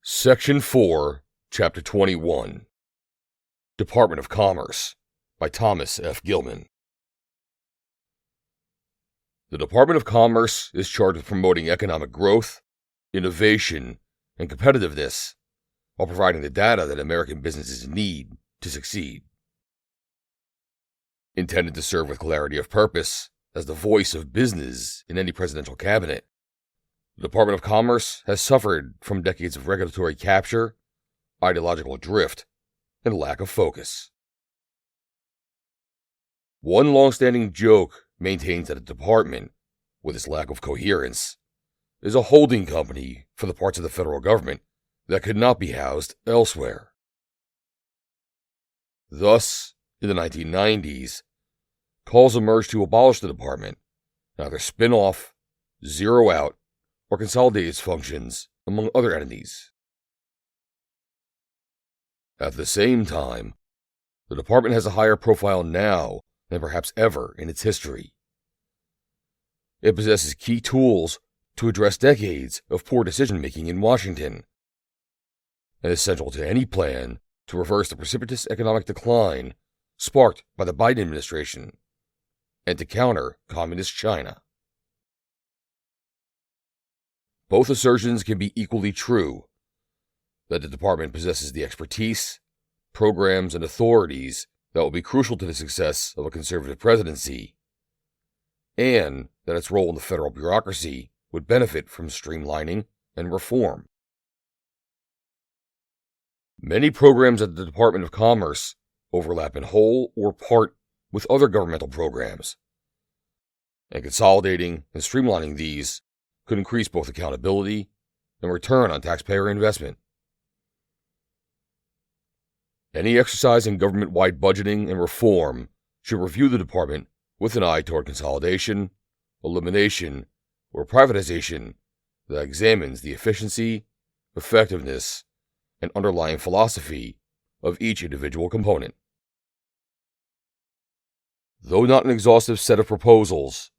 Section 4, Chapter 21, Department of Commerce, by Thomas F. Gilman. The Department of Commerce is charged with promoting economic growth, innovation, and competitiveness, while providing the data that American businesses need to succeed. Intended to serve with clarity of purpose as the voice of business in any presidential cabinet, the Department of Commerce has suffered from decades of regulatory capture, ideological drift, and lack of focus. One long-standing joke maintains that a department, with its lack of coherence, is a holding company for the parts of the federal government that could not be housed elsewhere. Thus, in the 1990s, calls emerged to abolish the department, and either spin off, zero out, or consolidate its functions among other entities. At the same time, the department has a higher profile now than perhaps ever in its history. It possesses key tools to address decades of poor decision-making in Washington, and is central to any plan to reverse the precipitous economic decline sparked by the Biden administration and to counter communist China. Both assertions can be equally true, that the department possesses the expertise, programs, and authorities that will be crucial to the success of a conservative presidency, and that its role in the federal bureaucracy would benefit from streamlining and reform. Many programs at the Department of Commerce overlap in whole or part with other governmental programs, and consolidating and streamlining these could increase both accountability and return on taxpayer investment. Any exercise in government-wide budgeting and reform should review the department with an eye toward consolidation, elimination, or privatization that examines the efficiency, effectiveness, and underlying philosophy of each individual component. Though not an exhaustive set of proposals,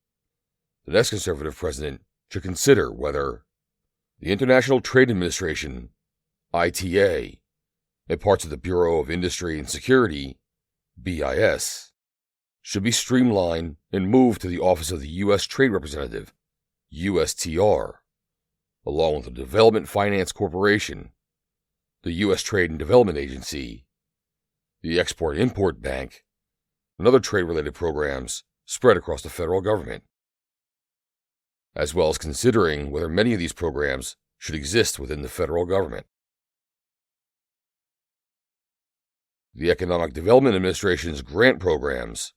the next conservative president should consider whether the International Trade Administration, ITA, and parts of the Bureau of Industry and Security, BIS, should be streamlined and moved to the Office of the U.S. Trade Representative, USTR, along with the Development Finance Corporation, the U.S. Trade and Development Agency, the Export-Import Bank, and other trade-related programs spread across the federal government, as well as considering whether many of these programs should exist within the federal government. The Economic Development Administration's grant programs,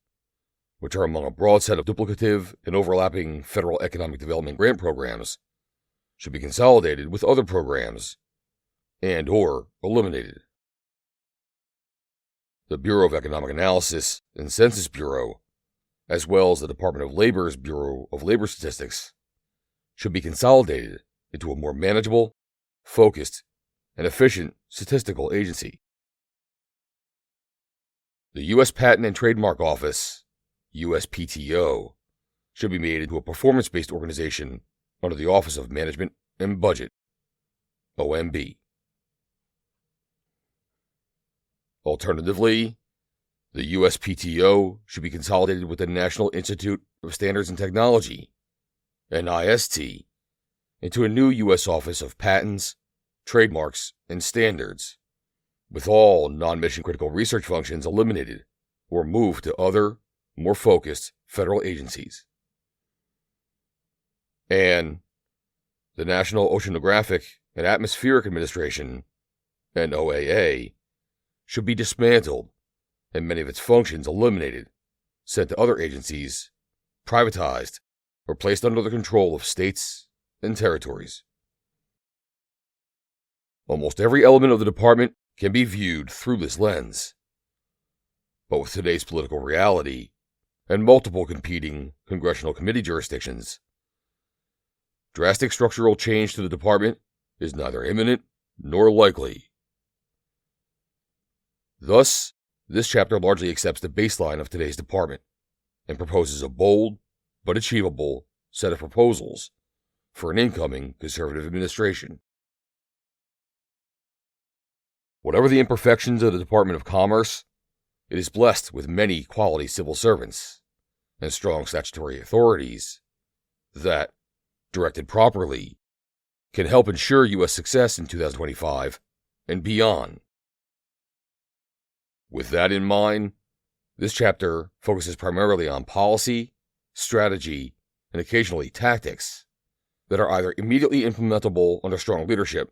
which are among a broad set of duplicative and overlapping federal economic development grant programs, should be consolidated with other programs and/or eliminated. The Bureau of Economic Analysis and Census Bureau, as well as the Department of Labor's Bureau of Labor Statistics, should be consolidated into a more manageable, focused, and efficient statistical agency. The U.S. Patent and Trademark Office, USPTO, should be made into a performance-based organization under the Office of Management and Budget, OMB. Alternatively, the USPTO should be consolidated with the National Institute of Standards and Technology, NIST, into a new U.S. Office of Patents, Trademarks, and Standards, with all non-mission critical research functions eliminated or moved to other, more focused federal agencies. And the National Oceanographic and Atmospheric Administration, NOAA, should be dismantled and many of its functions eliminated, sent to other agencies, privatized, or placed under the control of states and territories. Almost every element of the department can be viewed through this lens. But with today's political reality and multiple competing congressional committee jurisdictions, drastic structural change to the department is neither imminent nor likely. Thus, this chapter largely accepts the baseline of today's department and proposes a bold but achievable set of proposals for an incoming conservative administration. Whatever the imperfections of the Department of Commerce, it is blessed with many quality civil servants and strong statutory authorities that, directed properly, can help ensure U.S. success in 2025 and beyond. With that in mind, this chapter focuses primarily on policy, strategy, and occasionally tactics that are either immediately implementable under strong leadership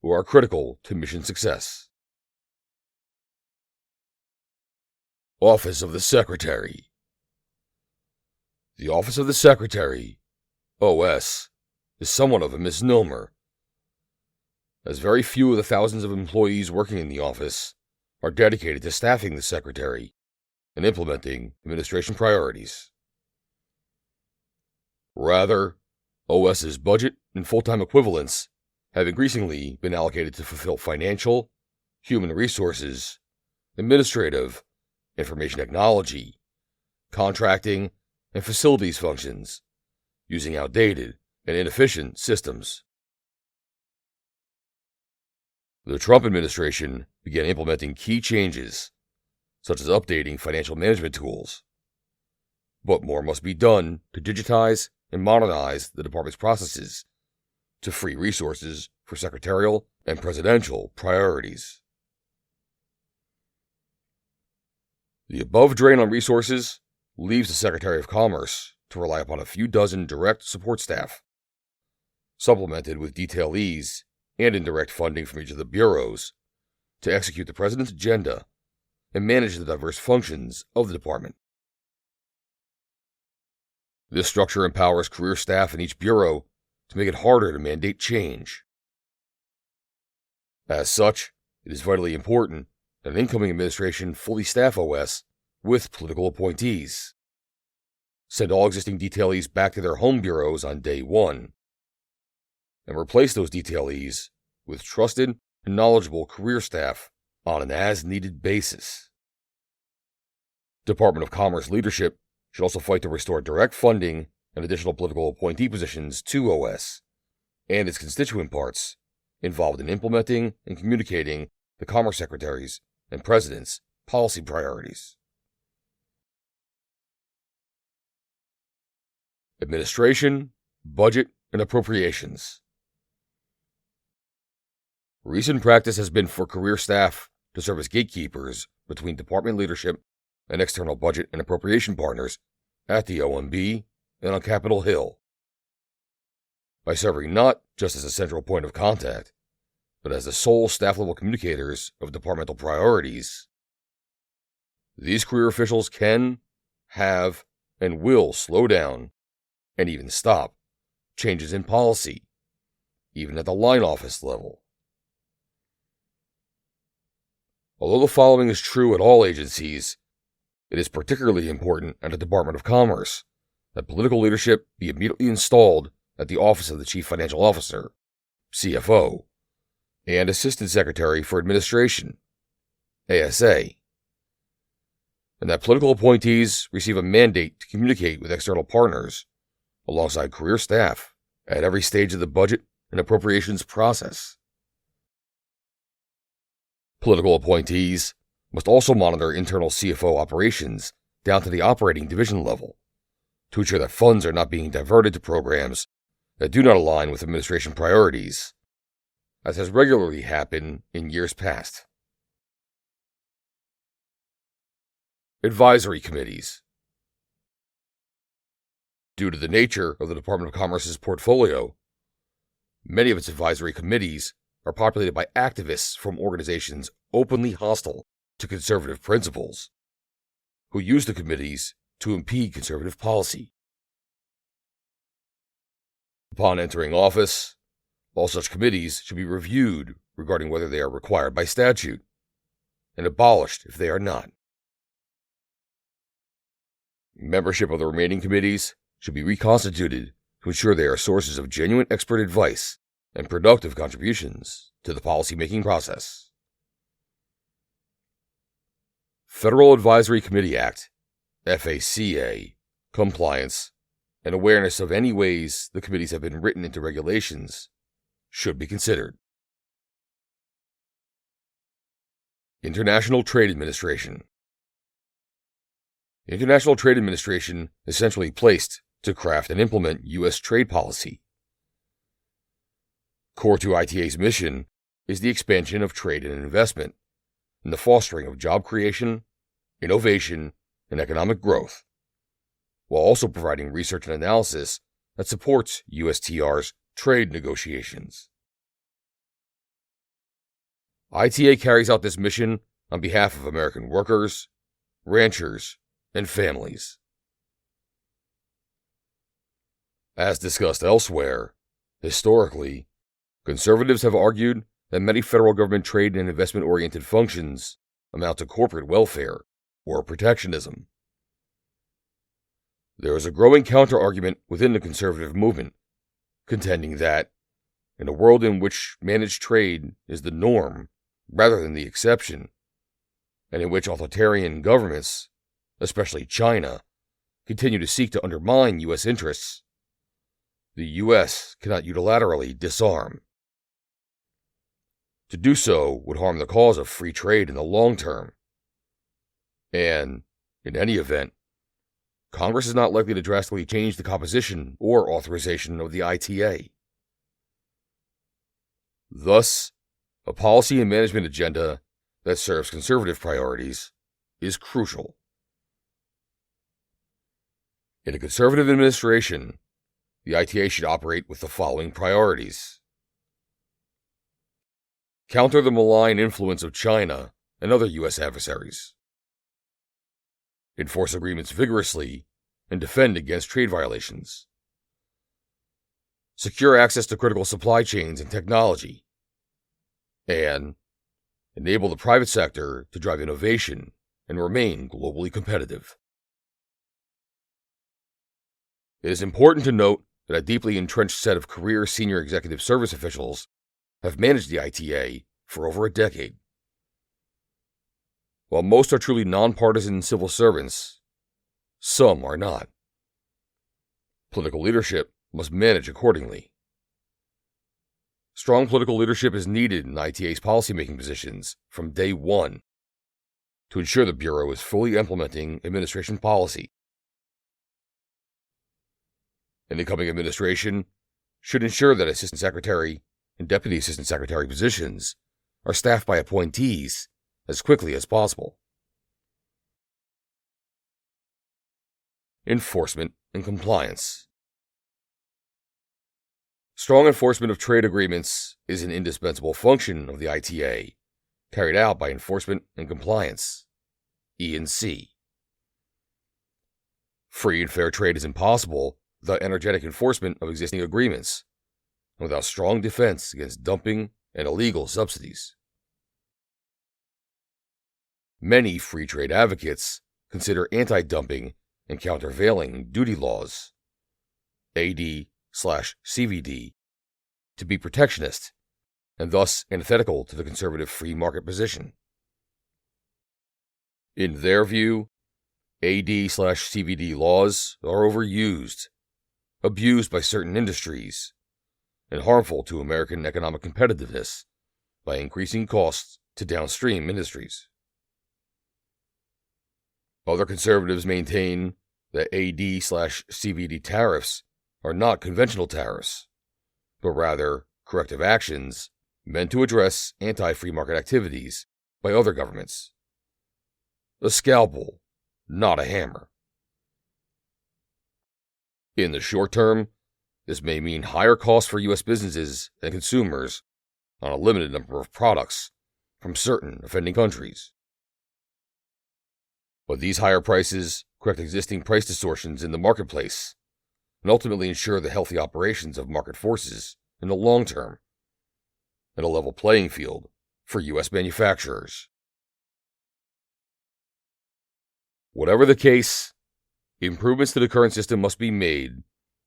or are critical to mission success. Office of the Secretary. The Office of the Secretary, OS, is somewhat of a misnomer, as very few of the thousands of employees working in the office are dedicated to staffing the Secretary and implementing administration priorities. Rather, OS's budget and full-time equivalents have increasingly been allocated to fulfill financial, human resources, administrative, information technology, contracting, and facilities functions, using outdated and inefficient systems. The Trump administration began implementing key changes, such as updating financial management tools. But more must be done to digitize and modernize the department's processes to free resources for secretarial and presidential priorities. The above drain on resources leaves the Secretary of Commerce to rely upon a few dozen direct support staff, supplemented with detailees and indirect funding from each of the bureaus to execute the President's agenda and manage the diverse functions of the department. This structure empowers career staff in each bureau to make it harder to mandate change. As such, it is vitally important that an incoming administration fully staff OS with political appointees, send all existing detailees back to their home bureaus on day one, and replace those detailees with trusted and knowledgeable career staff on an as-needed basis. Department of Commerce leadership should also fight to restore direct funding and additional political appointee positions to OS and its constituent parts involved in implementing and communicating the Commerce Secretary's and President's policy priorities. Administration, Budget, and Appropriations. Recent practice has been for career staff to serve as gatekeepers between department leadership and external budget and appropriation partners at the OMB and on Capitol Hill, by serving not just as a central point of contact, but as the sole staff-level communicators of departmental priorities. These career officials can, have, and will slow down, and even stop, changes in policy, even at the line office level. Although the following is true at all agencies, it is particularly important at the Department of Commerce that political leadership be immediately installed at the Office of the Chief Financial Officer, CFO, and Assistant Secretary for Administration, ASA, and that political appointees receive a mandate to communicate with external partners alongside career staff at every stage of the budget and appropriations process. Political appointees must also monitor internal CFO operations down to the operating division level to ensure that funds are not being diverted to programs that do not align with administration priorities, as has regularly happened in years past. Advisory Committees. Due to the nature of the Department of Commerce's portfolio, many of its advisory committees are populated by activists from organizations openly hostile to conservative principles, who use the committees to impede conservative policy. Upon entering office, all such committees should be reviewed regarding whether they are required by statute, and abolished if they are not. Membership of the remaining committees should be reconstituted to ensure they are sources of genuine expert advice and productive contributions to the policymaking process. Federal Advisory Committee Act, FACA, compliance, and awareness of any ways the committees have been written into regulations should be considered. International Trade Administration. The International Trade Administration is centrally placed to craft and implement U.S. trade policy. Core to ITA's mission is the expansion of trade and investment and the fostering of job creation, innovation, and economic growth, while also providing research and analysis that supports USTR's trade negotiations. ITA carries out this mission on behalf of American workers, ranchers, and families. As discussed elsewhere, historically, conservatives have argued that many federal government trade and investment-oriented functions amount to corporate welfare or protectionism. There is a growing counter-argument within the conservative movement, contending that, in a world in which managed trade is the norm rather than the exception, and in which authoritarian governments, especially China, continue to seek to undermine U.S. interests, the U.S. cannot unilaterally disarm. To do so would harm the cause of free trade in the long term. And, in any event, Congress is not likely to drastically change the composition or authorization of the ITA. Thus, a policy and management agenda that serves conservative priorities is crucial. In a conservative administration, the ITA should operate with the following priorities: counter the malign influence of China and other U.S. adversaries, enforce agreements vigorously, and defend against trade violations, secure access to critical supply chains and technology, and enable the private sector to drive innovation and remain globally competitive. It is important to note that a deeply entrenched set of career senior executive service officials have managed the ITA for over a decade. While most are truly nonpartisan civil servants, some are not. Political leadership must manage accordingly. Strong political leadership is needed in ITA's policymaking positions from day one to ensure the Bureau is fully implementing administration policy. An incoming administration should ensure that Assistant Secretary and Deputy Assistant Secretary positions are staffed by appointees as quickly as possible. Enforcement and compliance. Strong enforcement of trade agreements is an indispensable function of the ITA, carried out by enforcement and compliance, E&C. Free and fair trade is impossible without energetic enforcement of existing agreements, and without strong defense against dumping and illegal subsidies. Many free trade advocates consider anti-dumping and countervailing duty laws, AD/CVD, to be protectionist and thus antithetical to the conservative free market position. In their view, AD/CVD laws are overused, abused by certain industries, and harmful to American economic competitiveness by increasing costs to downstream industries. Other conservatives maintain that AD/CVD tariffs are not conventional tariffs, but rather corrective actions meant to address anti-free market activities by other governments. A scalpel, not a hammer. In the short term, this may mean higher costs for U.S. businesses and consumers on a limited number of products from certain offending countries. But these higher prices correct existing price distortions in the marketplace and ultimately ensure the healthy operations of market forces in the long term and a level playing field for U.S. manufacturers. Whatever the case, improvements to the current system must be made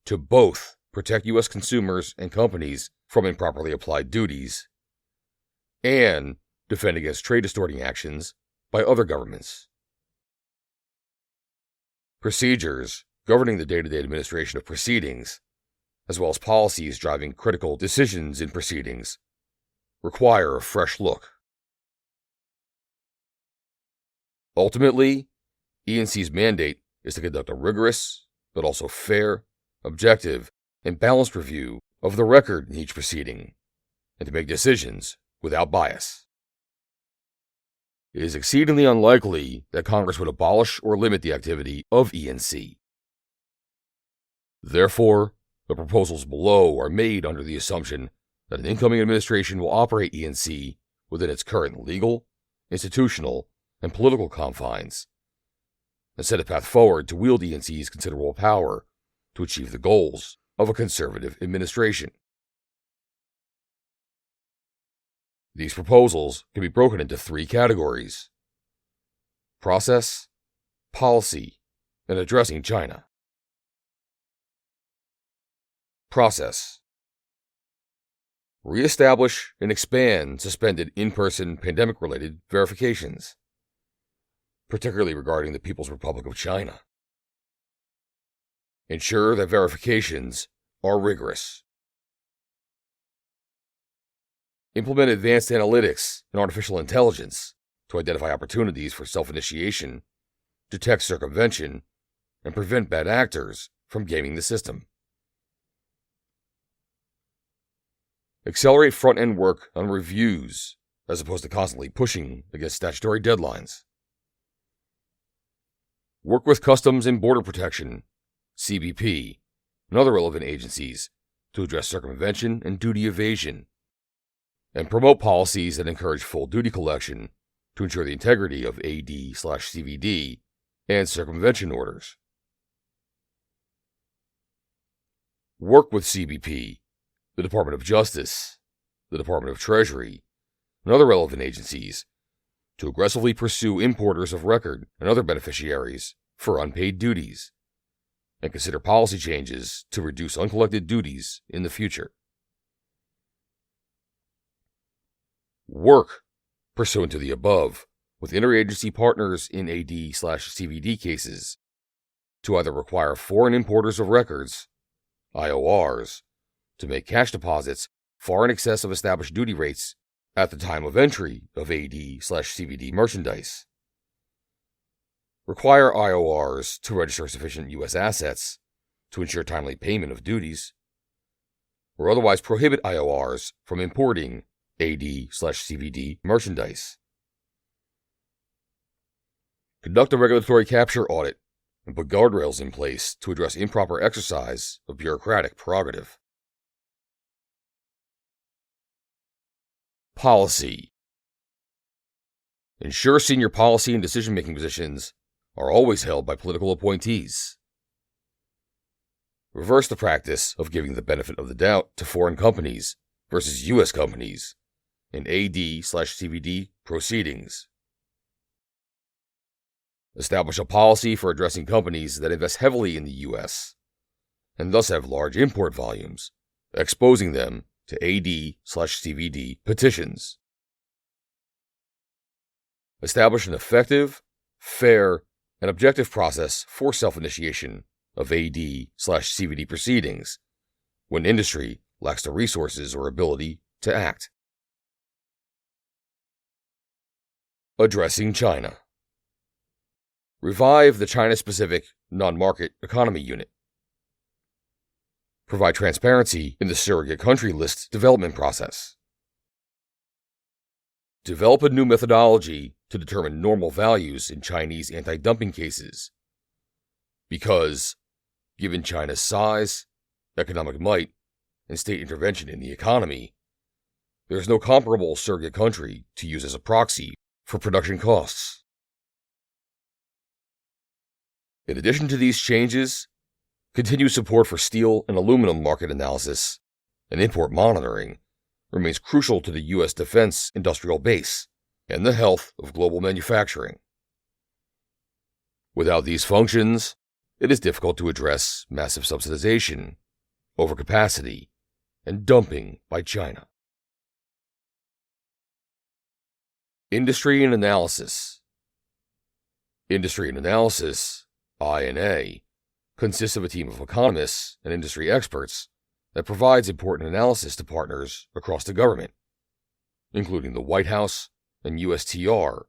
to both protect U.S. consumers and companies from improperly applied duties and defend against trade distorting actions by other governments. Procedures governing the day-to-day administration of proceedings, as well as policies driving critical decisions in proceedings, require a fresh look. Ultimately, E&C's mandate is to conduct a rigorous, but also fair, objective, and balanced review of the record in each proceeding, and to make decisions without bias. It is exceedingly unlikely that Congress would abolish or limit the activity of E&C. Therefore, the proposals below are made under the assumption that an incoming administration will operate E&C within its current legal, institutional, and political confines, and set a path forward to wield E&C's considerable power to achieve the goals of a conservative administration. These proposals can be broken into three categories: process, policy, and addressing China. Process. Reestablish and expand suspended in-person pandemic-related verifications, particularly regarding the People's Republic of China. Ensure that verifications are rigorous. Implement advanced analytics and artificial intelligence to identify opportunities for self-initiation, detect circumvention, and prevent bad actors from gaming the system. Accelerate front-end work on reviews, as opposed to constantly pushing against statutory deadlines. Work with Customs and Border Protection, CBP, and other relevant agencies to address circumvention and duty evasion, and promote policies that encourage full duty collection to ensure the integrity of AD/CVD and circumvention orders. Work with CBP, the Department of Justice, the Department of Treasury, and other relevant agencies to aggressively pursue importers of record and other beneficiaries for unpaid duties, and consider policy changes to reduce uncollected duties in the future. Work, pursuant to the above, with interagency partners in AD/CVD cases to either require foreign importers of records, IORs, to make cash deposits far in excess of established duty rates at the time of entry of AD/CVD merchandise, require IORs to register sufficient U.S. assets to ensure timely payment of duties, or otherwise prohibit IORs from importing AD/CVD merchandise. Conduct a regulatory capture audit and put guardrails in place to address improper exercise of bureaucratic prerogative. Policy. Ensure senior policy and decision-making positions are always held by political appointees. Reverse the practice of giving the benefit of the doubt to foreign companies versus U.S. companies in AD/CVD proceedings. Establish a policy for addressing companies that invest heavily in the U.S. and thus have large import volumes, exposing them to AD/CVD petitions. Establish an effective, fair, and objective process for self-initiation of AD/CVD proceedings when industry lacks the resources or ability to act. Addressing China. Revive the China-specific non-market economy unit. Provide transparency in the surrogate country list development process. Develop a new methodology to determine normal values in Chinese anti-dumping cases. Because, given China's size, economic might, and state intervention in the economy, there is no comparable surrogate country to use as a proxy for production costs. In addition to these changes, continued support for steel and aluminum market analysis and import monitoring remains crucial to the U.S. defense industrial base and the health of global manufacturing. Without these functions, it is difficult to address massive subsidization, overcapacity, and dumping by China. Industry and Analysis. Industry and Analysis, I&A, consists of a team of economists and industry experts that provides important analysis to partners across the government, including the White House and USTR,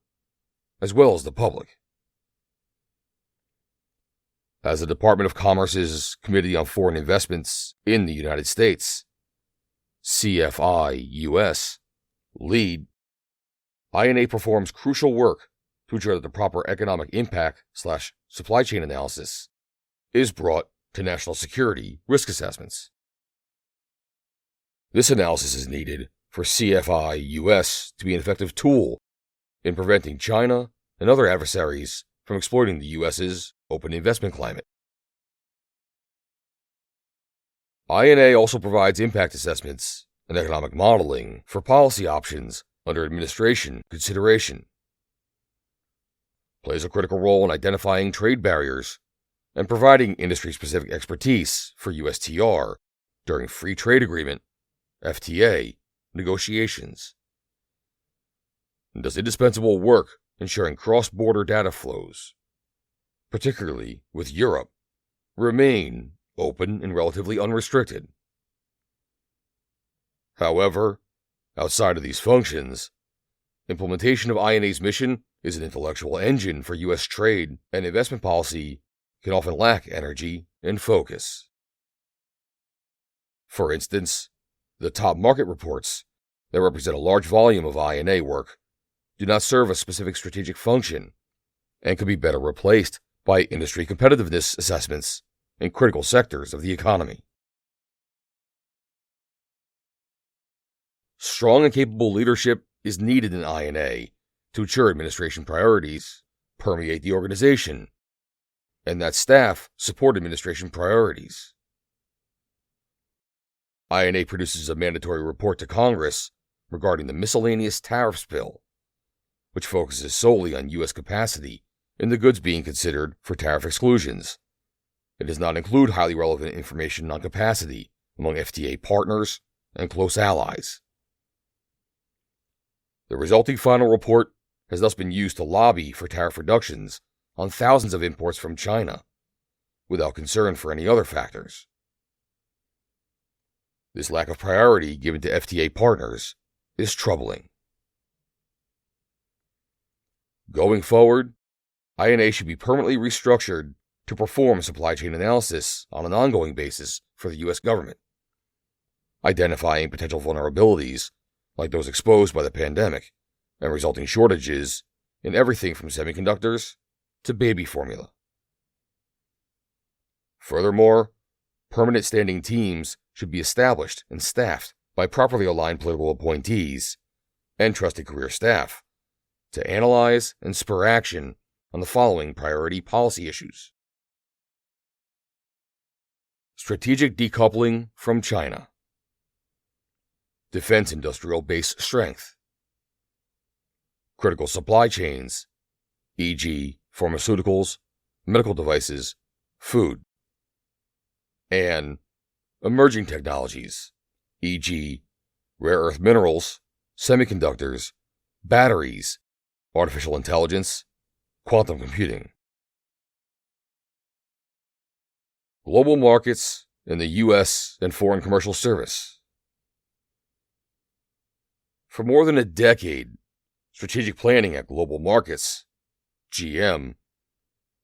as well as the public. As the Department of Commerce's Committee on Foreign Investments in the United States, CFI-US, lead, INA performs crucial work to ensure that the proper economic impact/supply chain analysis is brought to national security risk assessments. This analysis is needed for CFI-US to be an effective tool in preventing China and other adversaries from exploiting the U.S.'s open investment climate. INA also provides impact assessments and economic modeling for policy options under administration consideration, plays a critical role in identifying trade barriers and providing industry-specific expertise for USTR during Free Trade Agreement, FTA, negotiations, and does indispensable work ensuring cross-border data flows, particularly with Europe, remain open and relatively unrestricted. However, outside of these functions, implementation of INA's mission is an intellectual engine for U.S. trade and investment policy can often lack energy and focus. For instance, the top market reports that represent a large volume of INA work do not serve a specific strategic function and can be better replaced by industry competitiveness assessments in critical sectors of the economy. Strong and capable leadership is needed in INA to ensure administration priorities permeate the organization and that staff support administration priorities. INA produces a mandatory report to Congress regarding the miscellaneous tariffs bill, which focuses solely on U.S. capacity in the goods being considered for tariff exclusions. It does not include highly relevant information on capacity among FTA partners and close allies. The resulting final report has thus been used to lobby for tariff reductions on thousands of imports from China, without concern for any other factors. This lack of priority given to FTA partners is troubling. Going forward, INA should be permanently restructured to perform supply chain analysis on an ongoing basis for the U.S. government, identifying potential vulnerabilities like those exposed by the pandemic and resulting shortages in everything from semiconductors to baby formula. Furthermore, permanent standing teams should be established and staffed by properly aligned political appointees and trusted career staff to analyze and spur action on the following priority policy issues. Strategic decoupling from China. Defense industrial base strength. Critical supply chains, e.g., pharmaceuticals, medical devices, food. And emerging technologies, e.g., rare earth minerals, semiconductors, batteries, artificial intelligence, quantum computing. Global markets in the U.S. and foreign commercial service. For more than a decade, strategic planning at global markets, GM,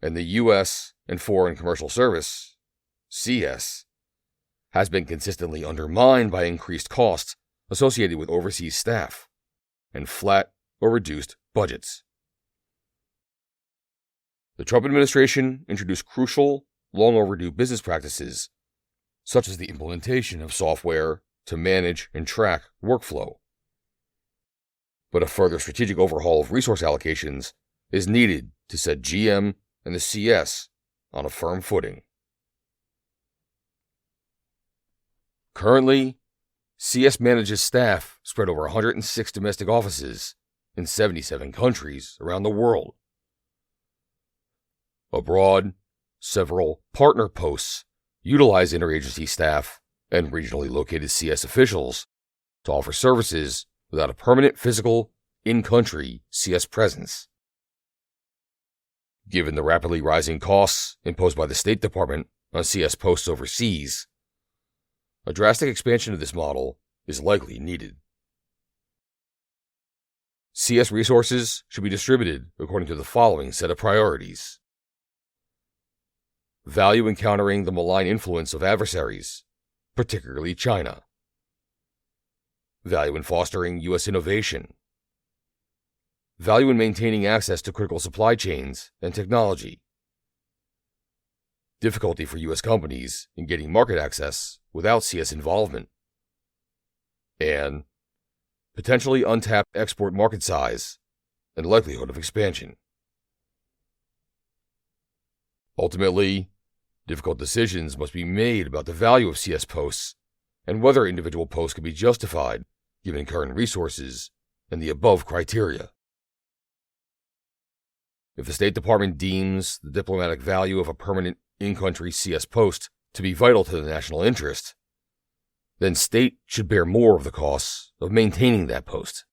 and the U.S. and foreign commercial service, CS, has been consistently undermined by increased costs associated with overseas staff and flat or reduced budgets. The Trump administration introduced crucial, long overdue business practices, such as the implementation of software to manage and track workflow. But a further strategic overhaul of resource allocations is needed to set GM and the CS on a firm footing. Currently, CS manages staff spread over 106 domestic offices in 77 countries around the world. Abroad, several partner posts utilize interagency staff and regionally located CS officials to offer services without a permanent physical, in-country CS presence. Given the rapidly rising costs imposed by the State Department on CS posts overseas, a drastic expansion of this model is likely needed. CS resources should be distributed according to the following set of priorities. value in countering the malign influence of adversaries, particularly China, value in fostering U.S. innovation, value in maintaining access to critical supply chains and technology, difficulty for U.S. companies in getting market access without CS involvement, and potentially untapped export market size and likelihood of expansion. Ultimately, difficult decisions must be made about the value of CS posts and whether individual posts can be justified given current resources and the above criteria. If the State Department deems the diplomatic value of a permanent in-country CS post to be vital to the national interest, then state should bear more of the costs of maintaining that post.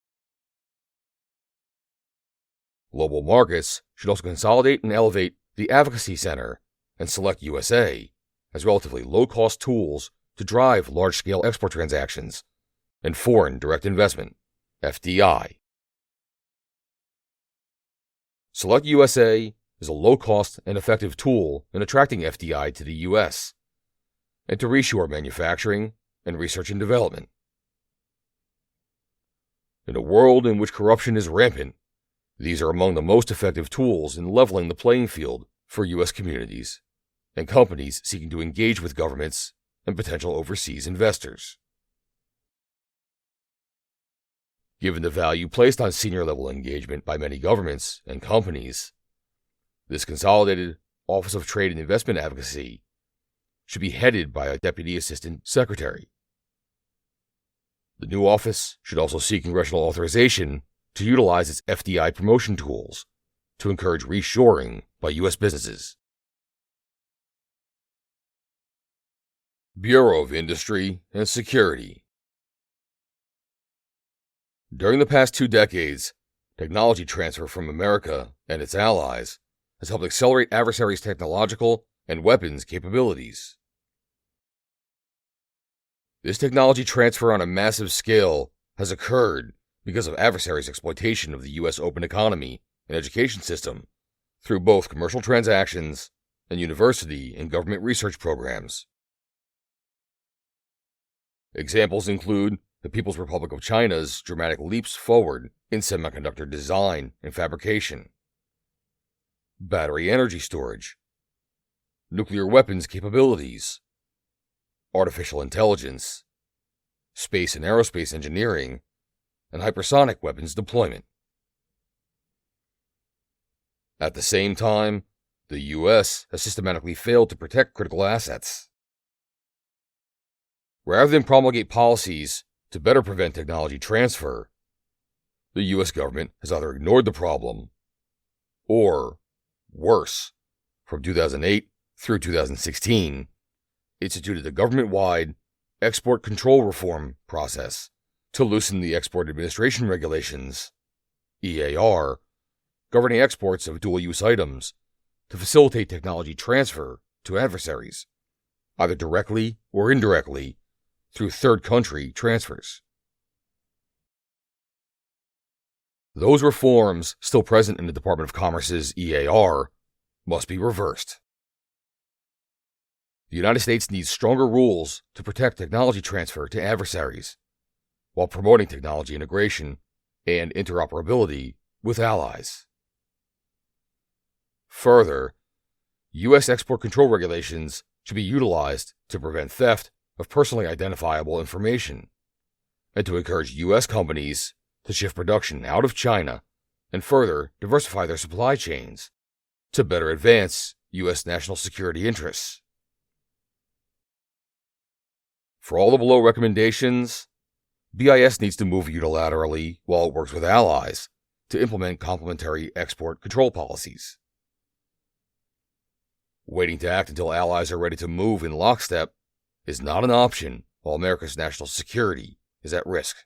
Global markets should also consolidate and elevate the Advocacy Center and select USA as relatively low-cost tools to drive large-scale export transactions and foreign direct investment, FDI. Select USA is a low-cost and effective tool in attracting FDI to the U.S. and to reshore manufacturing and research and development. In a world in which corruption is rampant, these are among the most effective tools in leveling the playing field for U.S. communities and companies seeking to engage with governments and potential overseas investors. Given the value placed on senior-level engagement by many governments and companies, this consolidated Office of Trade and Investment Advocacy should be headed by a Deputy Assistant Secretary. The new office should also seek congressional authorization to utilize its FDI promotion tools to encourage reshoring by U.S. businesses. Bureau of Industry and Security. During the past 2 decades, technology transfer from America and its allies has helped accelerate adversaries' technological and weapons capabilities. This technology transfer on a massive scale has occurred because of adversaries' exploitation of the U.S. open economy and education system through both commercial transactions and university and government research programs. Examples include the People's Republic of China's dramatic leaps forward in semiconductor design and fabrication, battery energy storage, nuclear weapons capabilities, artificial intelligence, space and aerospace engineering, and hypersonic weapons deployment. At the same time, the U.S. has systematically failed to protect critical assets. Rather than promulgate policies to better prevent technology transfer, the U.S. government has either ignored the problem or, worse, from 2008 through 2016, instituted a government-wide export control reform process to loosen the Export Administration Regulations, EAR, governing exports of dual-use items to facilitate technology transfer to adversaries, either directly or indirectly through third-country transfers. Those reforms still present in the Department of Commerce's EAR must be reversed. The United States needs stronger rules to protect technology transfer to adversaries, while promoting technology integration and interoperability with allies. Further, U.S. export control regulations should be utilized to prevent theft of personally identifiable information, and to encourage U.S. companies to shift production out of China and further diversify their supply chains to better advance U.S. national security interests. For all the below recommendations, BIS needs to move unilaterally while it works with allies to implement complementary export control policies. Waiting to act until allies are ready to move in lockstep is not an option while America's national security is at risk.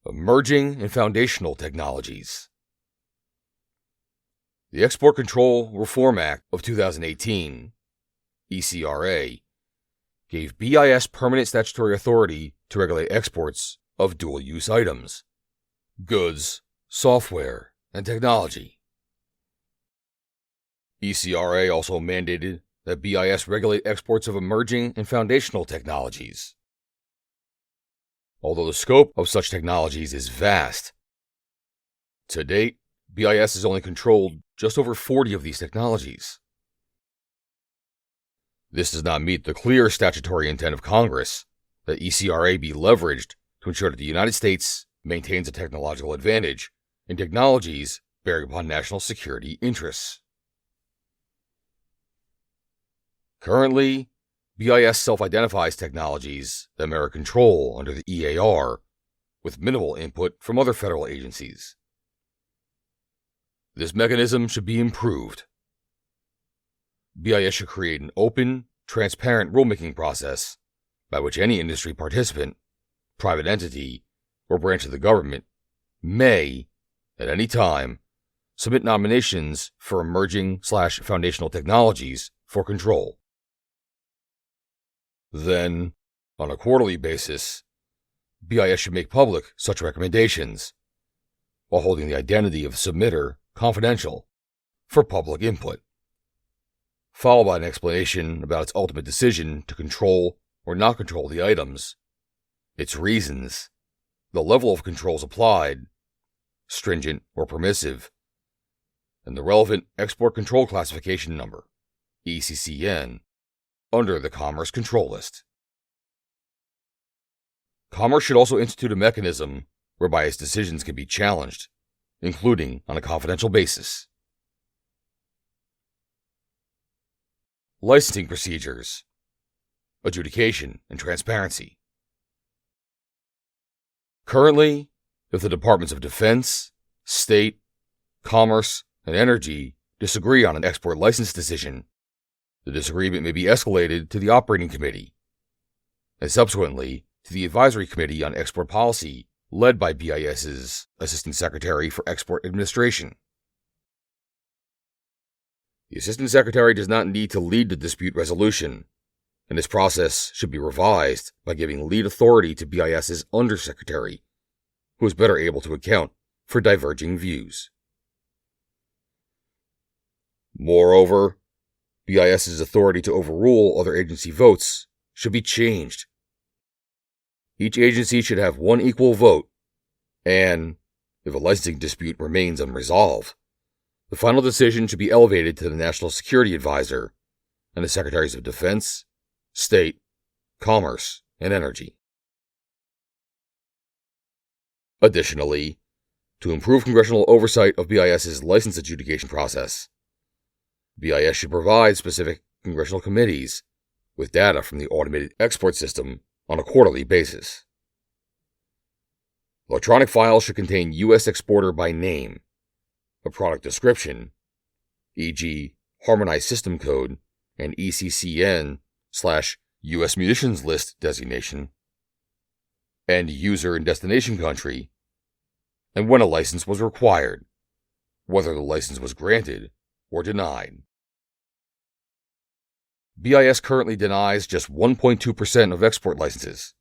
Emerging and foundational technologies. The Export Control Reform Act of 2018, ECRA, gave BIS permanent statutory authority to regulate exports of dual-use items, goods, software, and technology. ECRA also mandated that BIS regulate exports of emerging and foundational technologies. Although the scope of such technologies is vast, to date, BIS has only controlled just over 40 of these technologies. This does not meet the clear statutory intent of Congress that ECRA be leveraged to ensure that the United States maintains a technological advantage in technologies bearing upon national security interests. Currently, BIS self-identifies technologies that merit control under the EAR with minimal input from other federal agencies. This mechanism should be improved. BIS should create an open, transparent rulemaking process by which any industry participant, private entity, or branch of the government may, at any time, submit nominations for emerging/foundational technologies for control. Then, on a quarterly basis, BIS should make public such recommendations, while holding the identity of the submitter confidential for public input, followed by an explanation about its ultimate decision to control or not control the items, its reasons, the level of controls applied, stringent or permissive, and the relevant Export Control Classification Number, ECCN, under the Commerce Control List. Commerce should also institute a mechanism whereby its decisions can be challenged, including on a confidential basis. Licensing procedures, adjudication, and transparency. Currently, if the Departments of Defense, State, Commerce, and Energy disagree on an export license decision, the disagreement may be escalated to the Operating Committee, and subsequently to the Advisory Committee on Export Policy, led by BIS's Assistant Secretary for Export Administration. The Assistant Secretary does not need to lead the dispute resolution, and this process should be revised by giving lead authority to BIS's Undersecretary, who is better able to account for diverging views. Moreover, BIS's authority to overrule other agency votes should be changed. Each agency should have one equal vote, and, if a licensing dispute remains unresolved, the final decision should be elevated to the National Security Advisor and the Secretaries of Defense, State, Commerce, and Energy. Additionally, to improve congressional oversight of BIS's license adjudication process, BIS should provide specific congressional committees with data from the automated export system on a quarterly basis. Electronic files should contain U.S. exporter by name, a product description, e.g., Harmonized System Code and ECCN/U.S. Munitions List designation, and user and destination country, and when a license was required, whether the license was granted or denied. BIS currently denies just 1.2% of export licenses.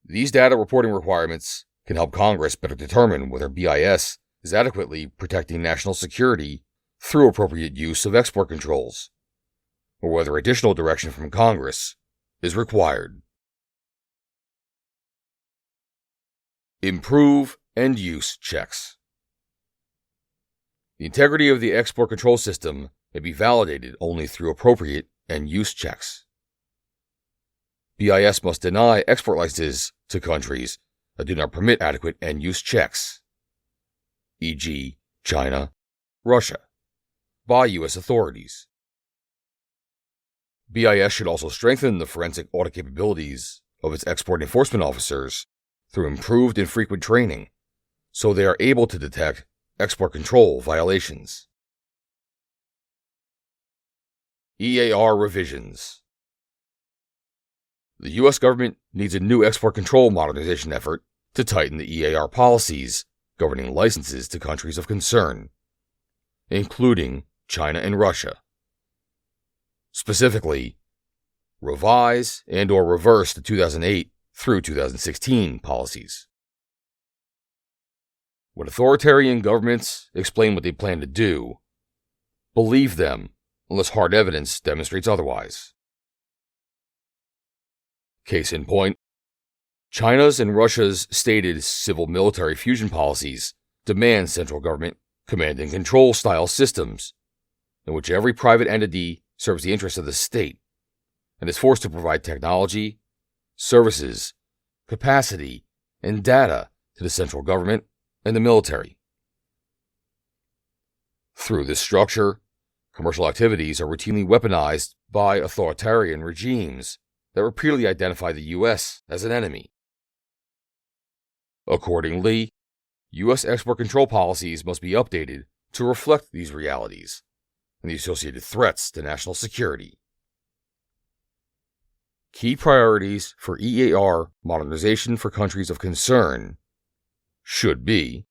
These data reporting requirements can help Congress better determine whether BIS is adequately protecting national security through appropriate use of export controls, or whether additional direction from Congress is required. Improve end-use checks. The integrity of the export control system may be validated only through appropriate end-use checks. BIS must deny export licenses to countries that do not permit adequate end-use checks, e.g., China, Russia, by U.S. authorities. BIS should also strengthen the forensic audit capabilities of its export enforcement officers through improved and frequent training, so they are able to detect export control violations. EAR revisions. The U.S. government needs a new export control modernization effort to tighten the EAR policies governing licenses to countries of concern, including China and Russia. Specifically, revise and/or reverse the 2008 through 2016 policies. When authoritarian governments explain what they plan to do, believe them unless hard evidence demonstrates otherwise. Case in point, China's and Russia's stated civil-military fusion policies demand central government command and control style systems in which every private entity serves the interests of the state and is forced to provide technology, services, capacity, and data to the central government and the military. Through this structure, commercial activities are routinely weaponized by authoritarian regimes that repeatedly identify the U.S. as an enemy. Accordingly, U.S. export control policies must be updated to reflect these realities and the associated threats to national security. Key priorities for EAR modernization for countries of concern should be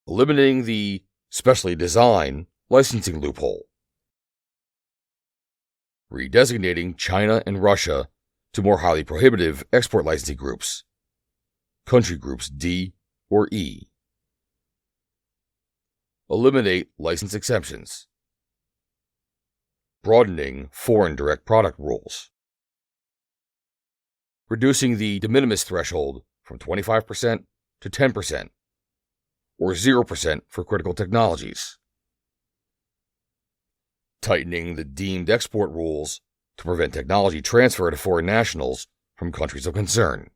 eliminating the specially designed licensing loophole, redesignating China and Russia to more highly prohibitive export licensing groups, country groups D or E, eliminate license exemptions, broadening foreign direct product rules, reducing the de minimis threshold from 25% to 10%, or 0% for critical technologies, tightening the deemed export rules to prevent technology transfer to foreign nationals from countries of concern,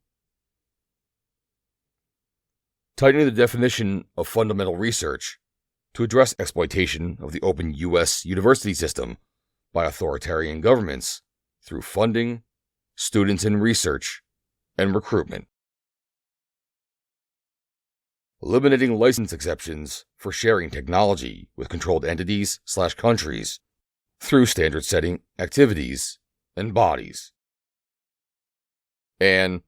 tightening the definition of fundamental research to address exploitation of the open U.S. university system by authoritarian governments through funding, students in research, and recruitment. Eliminating license exceptions for sharing technology with controlled entities/countries through standard-setting activities and bodies. And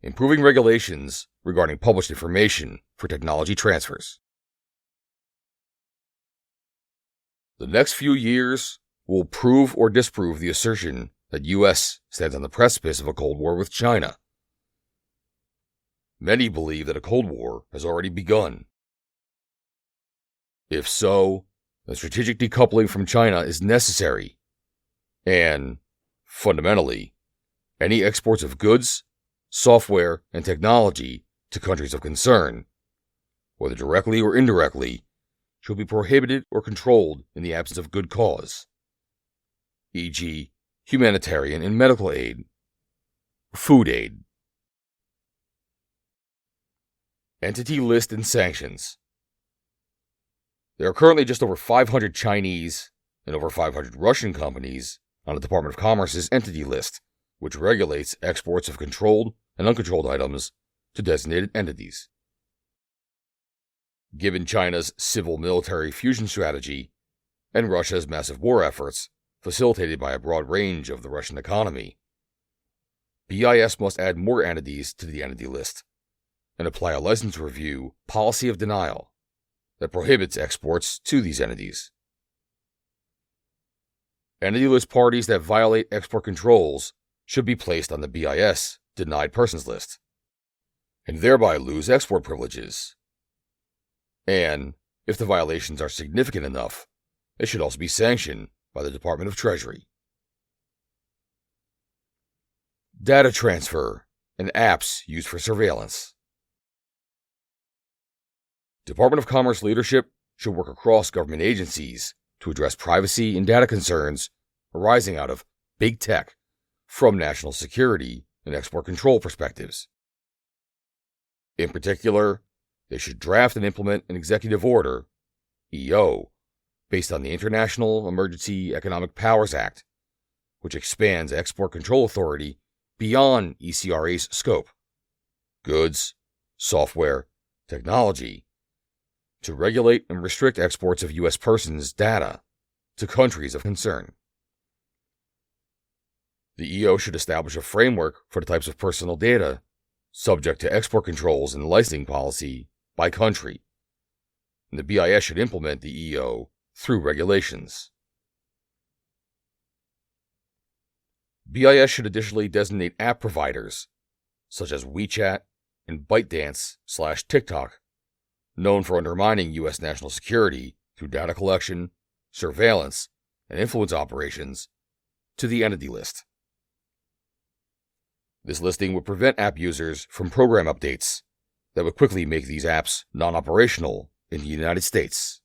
improving regulations regarding published information for technology transfers. The next few years will prove or disprove the assertion that U.S. stands on the precipice of a Cold War with China. Many believe that a Cold War has already begun. If so, then strategic decoupling from China is necessary, and, fundamentally, any exports of goods, software, and technology to countries of concern, whether directly or indirectly, should be prohibited or controlled in the absence of good cause, e.g., humanitarian and medical aid, food aid. Entity list and sanctions. There are currently just over 500 Chinese and over 500 Russian companies on the Department of Commerce's entity list, which regulates exports of controlled and uncontrolled items to designated entities. Given China's civil-military fusion strategy and Russia's massive war efforts, facilitated by a broad range of the Russian economy, BIS must add more entities to the entity list and apply a license review policy of denial that prohibits exports to these entities. Entity list parties that violate export controls should be placed on the BIS denied persons list, and thereby lose export privileges. And, if the violations are significant enough, they should also be sanctioned by the Department of Treasury. Data transfer and apps used for surveillance. Department of Commerce leadership should work across government agencies to address privacy and data concerns arising out of big tech from national security and export control perspectives. In particular, they should draft and implement an executive order, EO, based on the International Emergency Economic Powers Act, which expands export control authority beyond ECRA's scope, goods, software, technology, to regulate and restrict exports of U.S. persons' data to countries of concern. The EO should establish a framework for the types of personal data subject to export controls and licensing policy by country, and the BIS should implement the EO through regulations. BIS should additionally designate app providers, such as WeChat and ByteDance/TikTok, known for undermining U.S. national security through data collection, surveillance, and influence operations to the entity list. This listing would prevent app users from program updates that would quickly make these apps non-operational in the United States.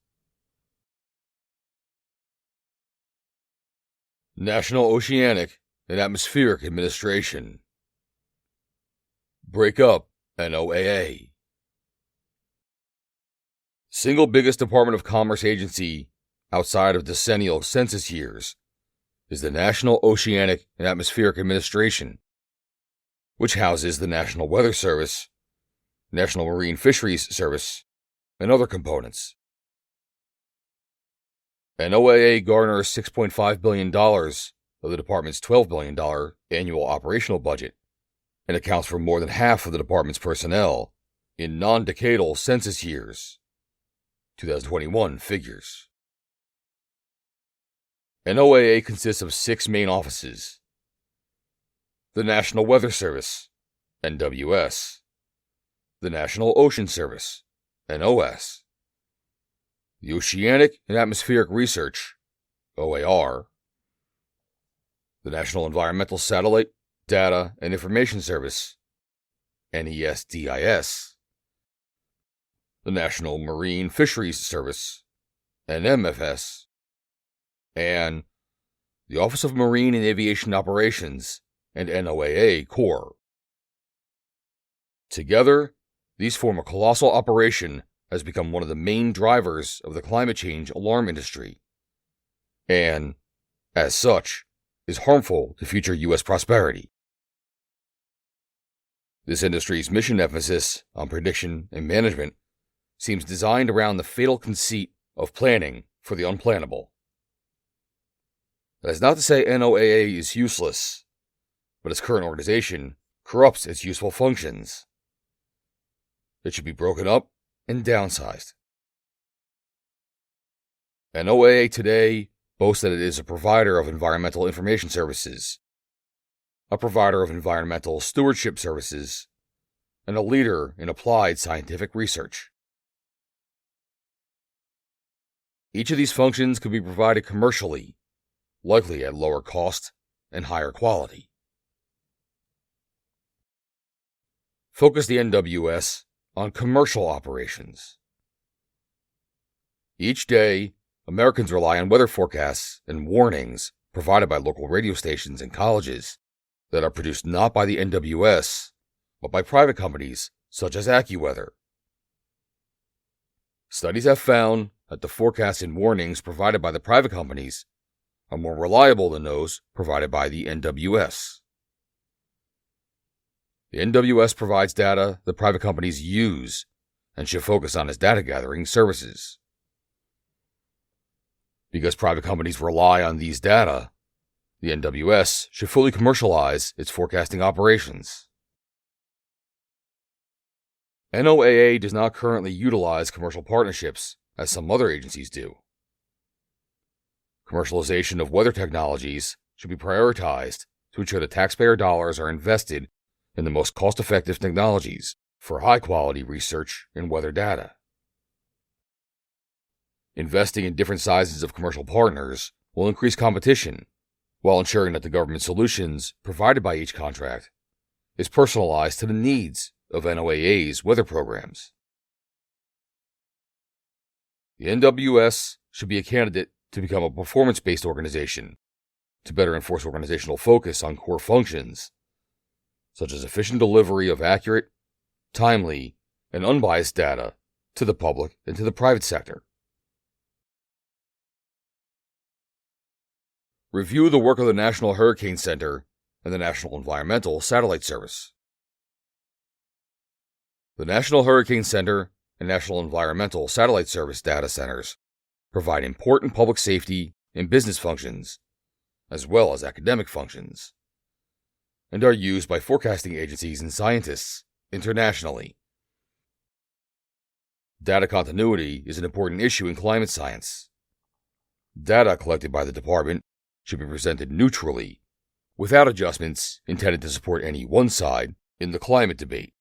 National Oceanic and Atmospheric Administration. Break up NOAA. Single biggest Department of Commerce agency outside of decennial census years is the National Oceanic and Atmospheric Administration, which houses the National Weather Service, National Marine Fisheries Service, and other components. NOAA garners $6.5 billion of the department's $12 billion annual operational budget and accounts for more than half of the department's personnel in non-decadal census years. 2021 figures. NOAA consists of 6 main offices: the National Weather Service, NWS, the National Ocean Service, NOS, the Oceanic and Atmospheric Research, OAR, the National Environmental Satellite, Data and Information Service, NESDIS, the National Marine Fisheries Service, NMFS, and the Office of Marine and Aviation Operations and NOAA Corps. Together, these form a colossal operation that has become one of the main drivers of the climate change alarm industry, and, as such, is harmful to future U.S. prosperity. This industry's mission emphasis on prediction and management seems designed around the fatal conceit of planning for the unplannable. That is not to say NOAA is useless, but its current organization corrupts its useful functions. It should be broken up and downsized. NOAA today boasts that it is a provider of environmental information services, a provider of environmental stewardship services, and a leader in applied scientific research. Each of these functions could be provided commercially, likely at lower cost and higher quality. Focus the NWS on commercial operations. Each day, Americans rely on weather forecasts and warnings provided by local radio stations and colleges that are produced not by the NWS, but by private companies such as AccuWeather. Studies have found that the forecasts and warnings provided by the private companies are more reliable than those provided by the NWS. The NWS provides data that private companies use and should focus on as data gathering services. Because private companies rely on these data, the NWS should fully commercialize its forecasting operations. NOAA does not currently utilize commercial partnerships as some other agencies do. Commercialization of weather technologies should be prioritized to ensure that taxpayer dollars are invested in the most cost-effective technologies for high-quality research in weather data. Investing in different sizes of commercial partners will increase competition, while ensuring that the government solutions provided by each contract is personalized to the needs of NOAA's weather programs. The NWS should be a candidate to become a performance-based organization to better enforce organizational focus on core functions, such as efficient delivery of accurate, timely, and unbiased data to the public and to the private sector. Review the work of the National Hurricane Center and the National Environmental Satellite Service. The National Hurricane Center and National Environmental Satellite Service data centers provide important public safety and business functions, as well as academic functions, and are used by forecasting agencies and scientists internationally. Data continuity is an important issue in climate science. Data collected by the department should be presented neutrally, without adjustments intended to support any one side in the climate debate.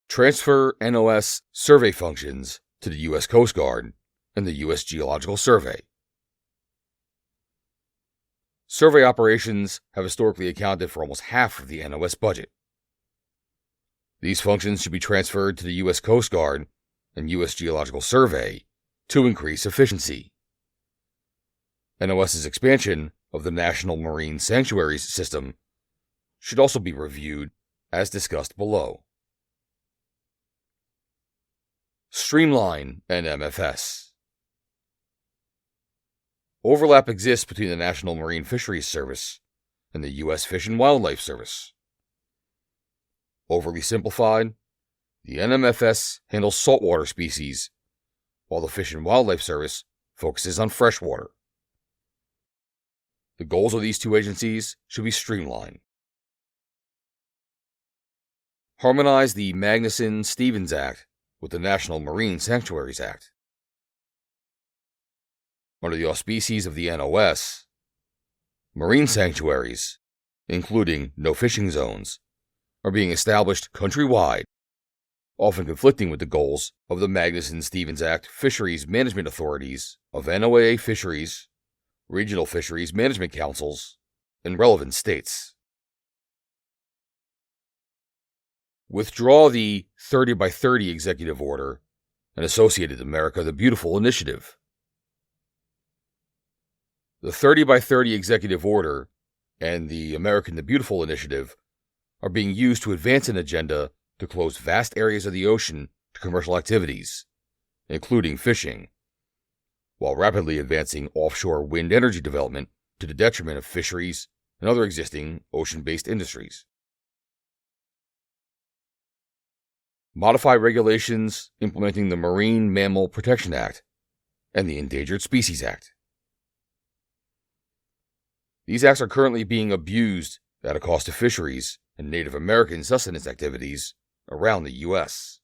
Transfer NOS survey functions to the U.S. Coast Guard and the U.S. Geological Survey. Survey operations have historically accounted for almost half of the NOS budget. These functions should be transferred to the U.S. Coast Guard and U.S. Geological Survey to increase efficiency. NOS's expansion of the National Marine Sanctuaries system should also be reviewed, as discussed below. Streamline NMFS. Overlap exists between the National Marine Fisheries Service and the U.S. Fish and Wildlife Service. Overly simplified, the NMFS handles saltwater species, while the Fish and Wildlife Service focuses on freshwater. The goals of these two agencies should be streamlined. Harmonize the Magnuson-Stevens Act with the National Marine Sanctuaries Act. Under the auspices of the NOS, marine sanctuaries, including no fishing zones, are being established countrywide, often conflicting with the goals of the Magnuson-Stevens Act fisheries management authorities of NOAA fisheries, regional fisheries management councils, and relevant states. Withdraw the 30 by 30 executive order and associated America the Beautiful initiative. The 30 by 30 executive order and the American the Beautiful initiative are being used to advance an agenda to close vast areas of the ocean to commercial activities, including fishing, while rapidly advancing offshore wind energy development to the detriment of fisheries and other existing ocean-based industries. Modify regulations implementing the Marine Mammal Protection Act and the Endangered Species Act. These acts are currently being abused at a cost to fisheries and Native American sustenance activities around the U.S.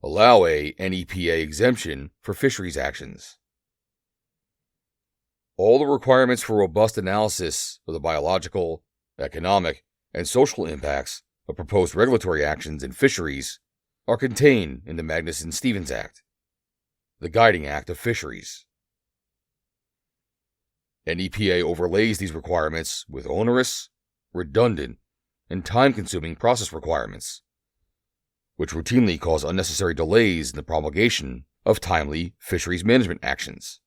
Allow a NEPA exemption for fisheries actions. All the requirements for robust analysis of the biological, economic, and social impacts of proposed regulatory actions in fisheries are contained in the Magnuson-Stevens Act, the guiding act of fisheries. NEPA overlays these requirements with onerous, redundant, and time-consuming process requirements, which routinely cause unnecessary delays in the promulgation of timely fisheries management actions.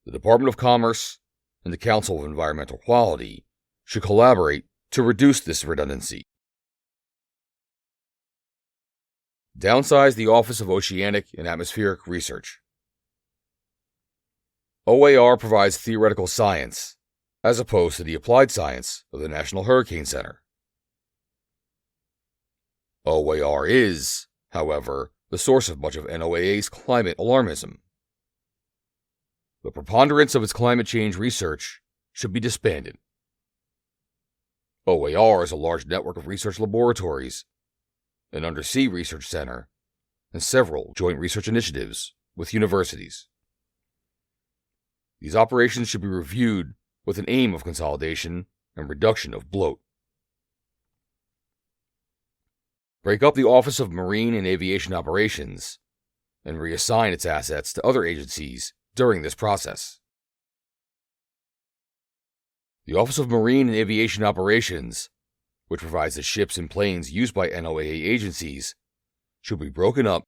The Department of Commerce and the Council of Environmental Quality should collaborate to reduce this redundancy. Downsize the Office of Oceanic and Atmospheric Research. OAR provides theoretical science, as opposed to the applied science of the National Hurricane Center. OAR is, however, the source of much of NOAA's climate alarmism. The preponderance of its climate change research should be disbanded. OAR is a large network of research laboratories, an undersea research center, and several joint research initiatives with universities. These operations should be reviewed with an aim of consolidation and reduction of bloat. Break up the Office of Marine and Aviation Operations and reassign its assets to other agencies during this process. The Office of Marine and Aviation Operations, which provides the ships and planes used by NOAA agencies, should be broken up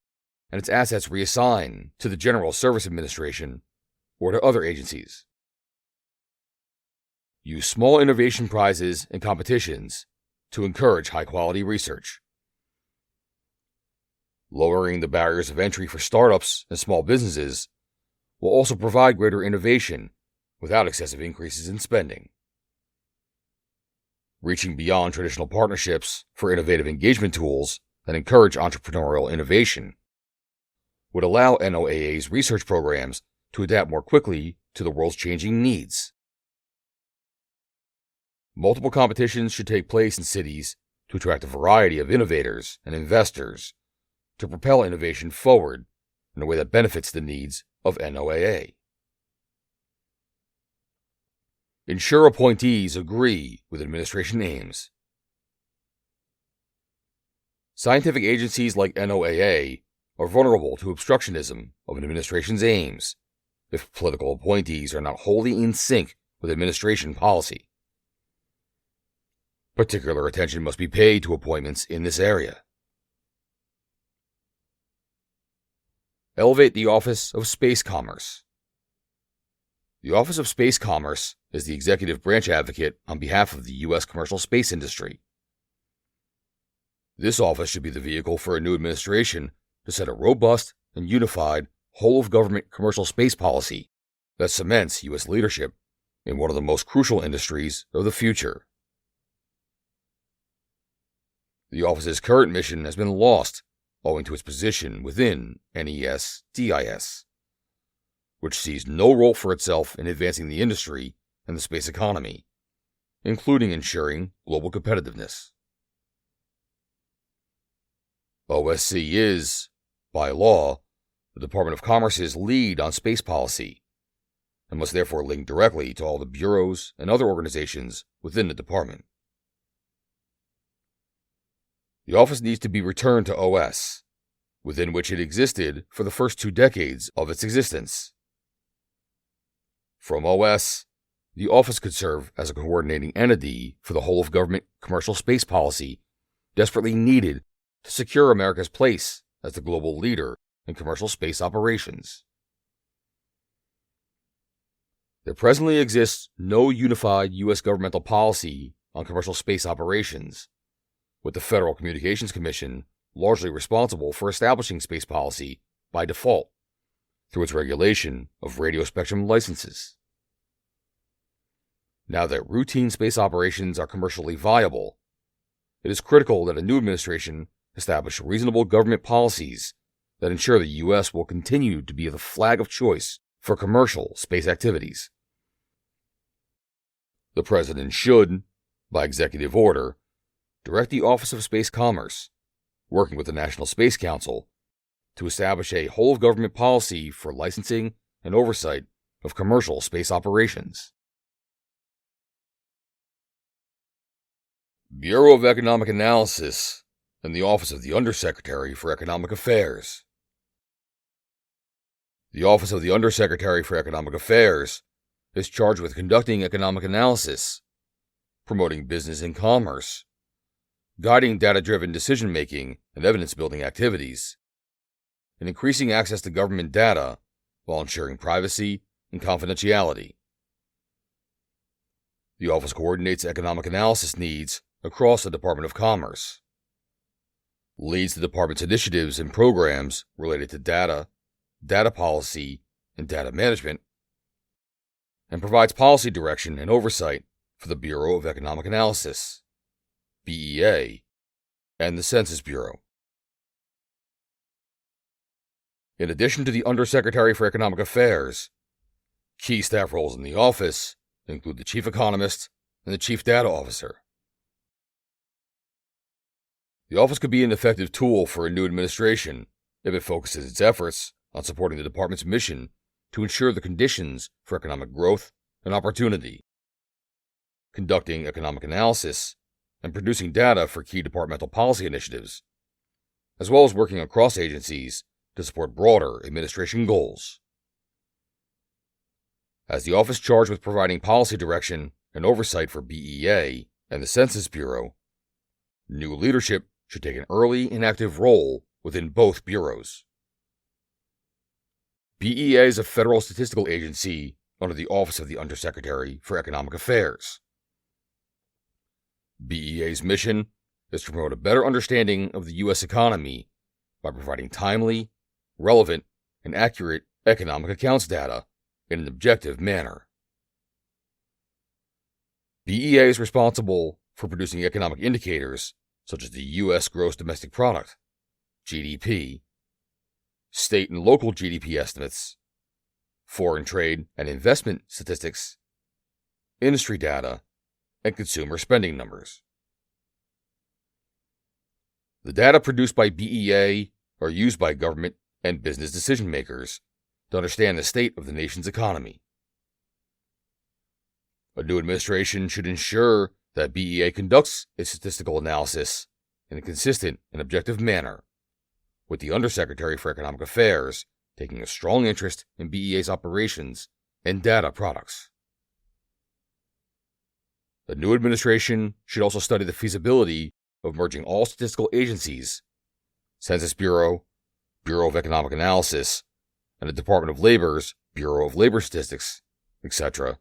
and its assets reassigned to the General Service Administration or to other agencies. Use small innovation prizes and competitions to encourage high-quality research. Lowering the barriers of entry for startups and small businesses will also provide greater innovation without excessive increases in spending. Reaching beyond traditional partnerships for innovative engagement tools that encourage entrepreneurial innovation would allow NOAA's research programs to adapt more quickly to the world's changing needs. Multiple competitions should take place in cities to attract a variety of innovators and investors to propel innovation forward in a way that benefits the needs of NOAA. Ensure appointees agree with administration aims. Scientific agencies like NOAA are vulnerable to obstructionism of an administration's aims if political appointees are not wholly in sync with administration policy. Particular attention must be paid to appointments in this area. Elevate the Office of Space Commerce. The Office of Space Commerce is the executive branch advocate on behalf of the U.S. commercial space industry. This office should be the vehicle for a new administration to set a robust and unified whole-of-government commercial space policy that cements U.S. leadership in one of the most crucial industries of the future. The office's current mission has been lost owing to its position within NES-DIS, which sees no role for itself in advancing the industry and the space economy, including ensuring global competitiveness. OSC is, by law, the Department of Commerce's lead on space policy, and must therefore link directly to all the bureaus and other organizations within the department. The office needs to be returned to OS, within which it existed for the first 2 decades of its existence. From OS, the office could serve as a coordinating entity for the whole-of-government commercial space policy desperately needed to secure America's place as the global leader in commercial space operations. There presently exists no unified U.S. governmental policy on commercial space operations, with the Federal Communications Commission largely responsible for establishing space policy by default through its regulation of radio spectrum licenses. Now that routine space operations are commercially viable, it is critical that a new administration establish reasonable government policies that ensure the U.S. will continue to be the flag of choice for commercial space activities. The President should, by executive order, direct the Office of Space Commerce, working with the National Space Council, to establish a whole-of-government policy for licensing and oversight of commercial space operations. Bureau of Economic Analysis and the Office of the Undersecretary for Economic Affairs. The Office of the Undersecretary for Economic Affairs is charged with conducting economic analysis, promoting business and commerce, guiding data-driven decision-making and evidence-building activities, and increasing access to government data while ensuring privacy and confidentiality. The office coordinates economic analysis needs across the Department of Commerce, leads the department's initiatives and programs related to data, data policy, and data management, and provides policy direction and oversight for the Bureau of Economic Analysis, BEA, and the Census Bureau. In addition to the Undersecretary for Economic Affairs, key staff roles in the office include the Chief Economist and the Chief Data Officer. The office could be an effective tool for a new administration if it focuses its efforts on supporting the department's mission to ensure the conditions for economic growth and opportunity, conducting economic analysis, and producing data for key departmental policy initiatives, as well as working across agencies to support broader administration goals. As the office charged with providing policy direction and oversight for BEA and the Census Bureau, new leadership should take an early and active role within both bureaus. BEA is a federal statistical agency under the Office of the Undersecretary for Economic Affairs. BEA's mission is to promote a better understanding of the U.S. economy by providing timely, relevant, and accurate economic accounts data in an objective manner. BEA is responsible for producing economic indicators such as the U.S. Gross Domestic Product, GDP, state and local GDP estimates, foreign trade and investment statistics, industry data, and consumer spending numbers. The data produced by BEA are used by government and business decision makers to understand the state of the nation's economy. A new administration should ensure that BEA conducts its statistical analysis in a consistent and objective manner, with the Undersecretary for Economic Affairs taking a strong interest in BEA's operations and data products. The new administration should also study the feasibility of merging all statistical agencies, Census Bureau, Bureau of Economic Analysis, and the Department of Labor's Bureau of Labor Statistics, etc.,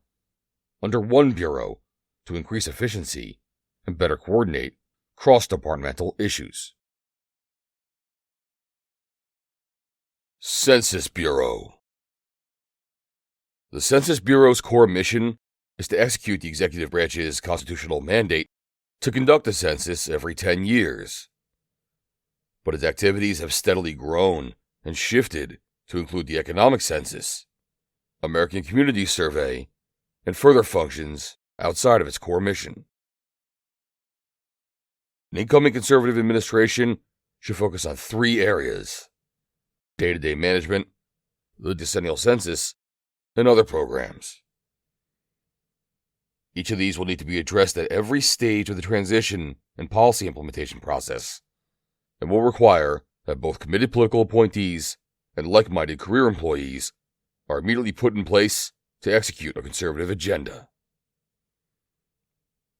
under one bureau to increase efficiency and better coordinate cross-departmental issues. Census Bureau. The Census Bureau's core mission is to execute the executive branch's constitutional mandate to conduct a census every 10 years. But its activities have steadily grown and shifted to include the economic census, American Community Survey, and further functions outside of its core mission. An incoming conservative administration should focus on three areas: day-to-day management, the decennial census, and other programs. Each of these will need to be addressed at every stage of the transition and policy implementation process, and will require that both committed political appointees and like-minded career employees are immediately put in place to execute a conservative agenda.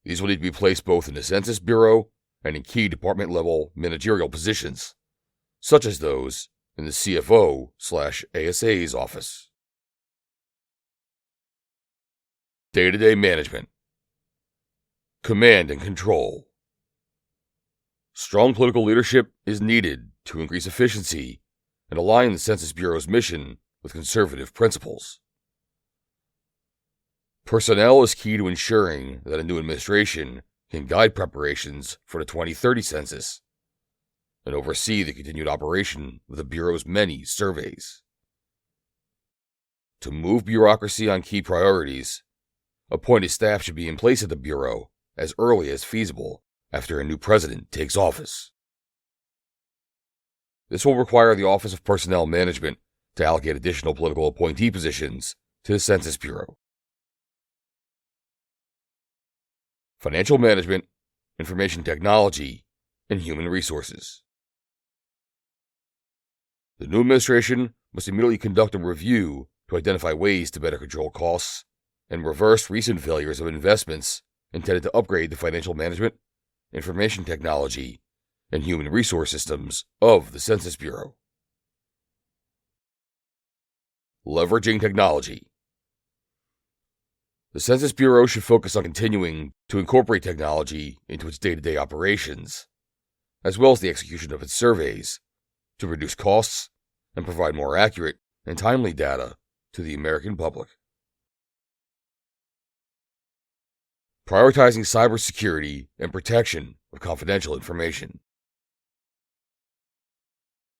These will need to be placed both in the Census Bureau and in key department-level managerial positions, such as those in the CFO/ASA's office. Day-to-day management. Command and control. Strong political leadership is needed to increase efficiency and align the Census Bureau's mission with conservative principles. Personnel is key to ensuring that a new administration can guide preparations for the 2030 census and oversee the continued operation of the Bureau's many surveys. To move bureaucracy on key priorities, appointed staff should be in place at the Bureau as early as feasible after a new president takes office. This will require the Office of Personnel Management to allocate additional political appointee positions to the Census Bureau. Financial management, information technology, and human resources. The new administration must immediately conduct a review to identify ways to better control costs and reverse recent failures of investments intended to upgrade the financial management, information technology, and human resource systems of the Census Bureau. Leveraging technology. The Census Bureau should focus on continuing to incorporate technology into its day-to-day operations, as well as the execution of its surveys, to reduce costs and provide more accurate and timely data to the American public. Prioritizing cybersecurity and protection of confidential information.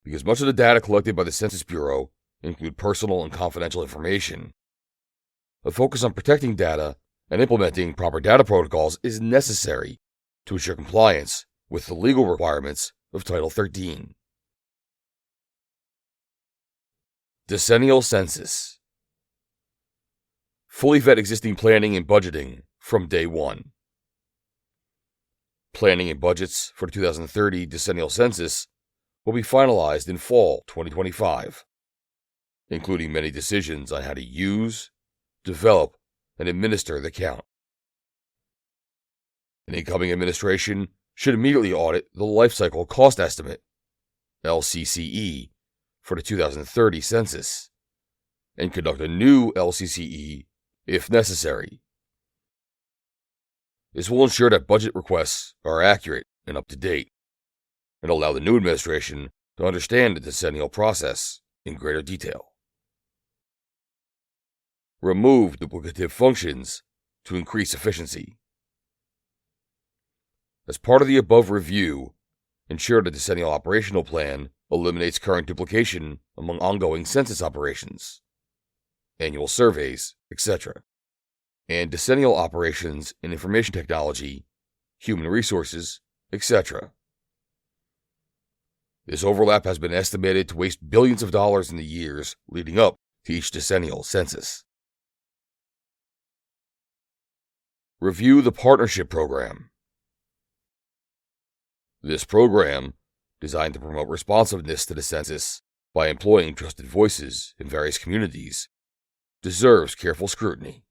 Because much of the data collected by the Census Bureau include personal and confidential information, a focus on protecting data and implementing proper data protocols is necessary to ensure compliance with the legal requirements of Title 13. Decennial Census. Fully vet existing planning and budgeting from day one. Planning and budgets for the 2030 decennial census will be finalized in fall 2025, including many decisions on how to use, develop, and administer the count. An incoming administration should immediately audit the Life Cycle Cost Estimate, LCCE, for the 2030 census, and conduct a new LCCE if necessary. This will ensure that budget requests are accurate and up to date, and allow the new administration to understand the decennial process in greater detail. Remove duplicative functions to increase efficiency. As part of the above review, ensure the decennial operational plan eliminates current duplication among ongoing census operations, annual surveys, etc., and decennial operations in information technology, human resources, etc. This overlap has been estimated to waste billions of dollars in the years leading up to each decennial census. Review the Partnership Program. This program, designed to promote responsiveness to the census by employing trusted voices in various communities, deserves careful scrutiny.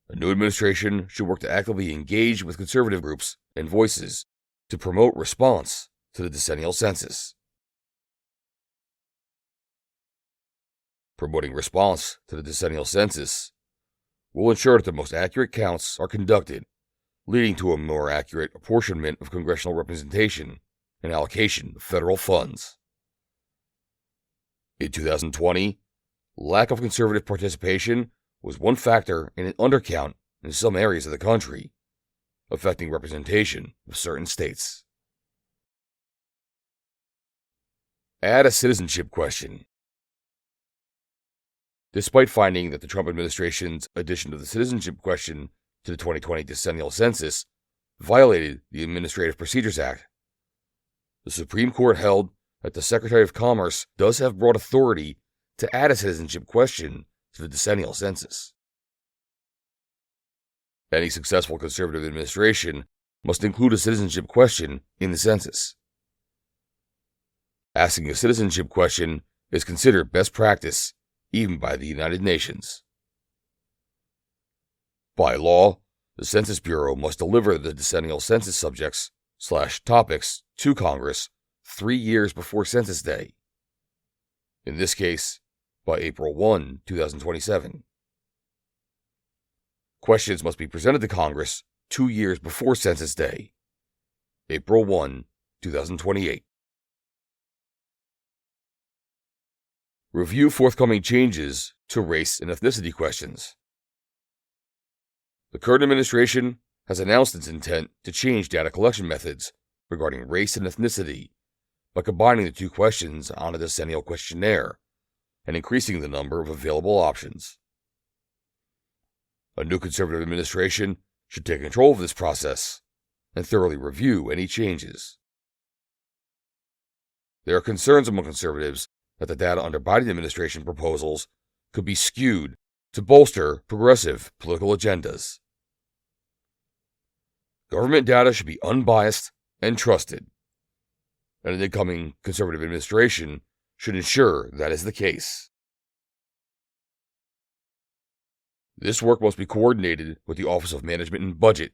A new administration should work to actively engage with conservative groups and voices to promote response to the decennial census. Promoting response to the decennial census will ensure that the most accurate counts are conducted, leading to a more accurate apportionment of congressional representation and allocation of federal funds. In 2020, lack of conservative participation was one factor in an undercount in some areas of the country, affecting representation of certain states. Add a citizenship question. Despite finding that the Trump administration's addition of the citizenship question to the 2020 decennial census violated the Administrative Procedures Act, the Supreme Court held that the Secretary of Commerce does have broad authority to add a citizenship question to the decennial census. Any successful conservative administration must include a citizenship question in the census. Asking a citizenship question is considered best practice even by the United Nations. By law, the Census Bureau must deliver the decennial census subjects/topics to Congress 3 years before Census Day. In this case, by April 1, 2027. Questions must be presented to Congress 2 years before Census Day, April 1, 2028. Review forthcoming changes to race and ethnicity questions. The current administration has announced its intent to change data collection methods regarding race and ethnicity by combining the two questions on a decennial questionnaire and increasing the number of available options. A new conservative administration should take control of this process and thoroughly review any changes. There are concerns among conservatives that the data under Biden administration proposals could be skewed to bolster progressive political agendas. Government data should be unbiased and trusted, and an incoming conservative administration should ensure that is the case. This work must be coordinated with the Office of Management and Budget,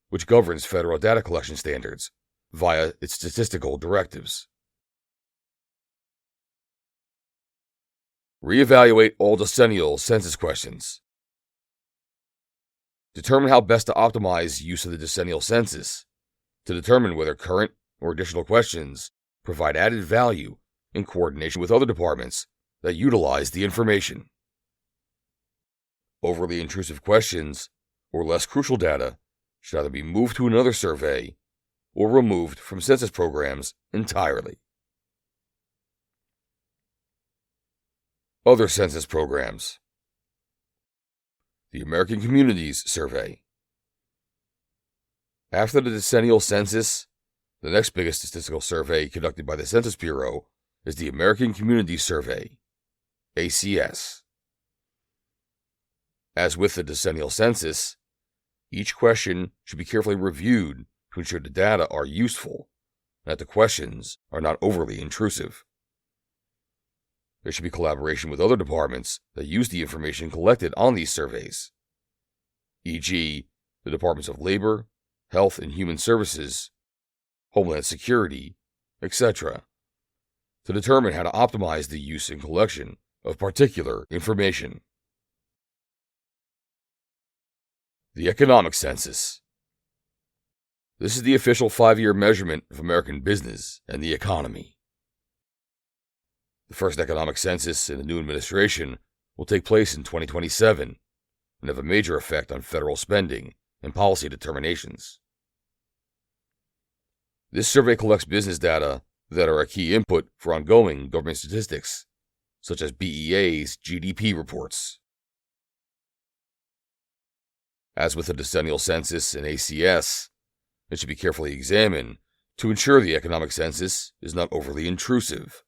which governs federal data collection standards via its statistical directives. Reevaluate all decennial census questions. Determine how best to optimize use of the decennial census to determine whether current or additional questions provide added value in coordination with other departments that utilize the information. Overly intrusive questions or less crucial data should either be moved to another survey or removed from census programs entirely. Other census programs. The American Communities Survey. After the decennial census, the next biggest statistical survey conducted by the Census Bureau is the American Communities Survey, ACS. As with the decennial census, each question should be carefully reviewed to ensure the data are useful and that the questions are not overly intrusive. There should be collaboration with other departments that use the information collected on these surveys, e.g., the Departments of Labor, Health and Human Services, Homeland Security, etc., to determine how to optimize the use and collection of particular information. The Economic Census. This is the official 5-year measurement of American business and the economy. The first economic census in the new administration will take place in 2027 and have a major effect on federal spending and policy determinations. This survey collects business data that are a key input for ongoing government statistics, such as BEA's GDP reports. As with the decennial census and ACS, it should be carefully examined to ensure the economic census is not overly intrusive.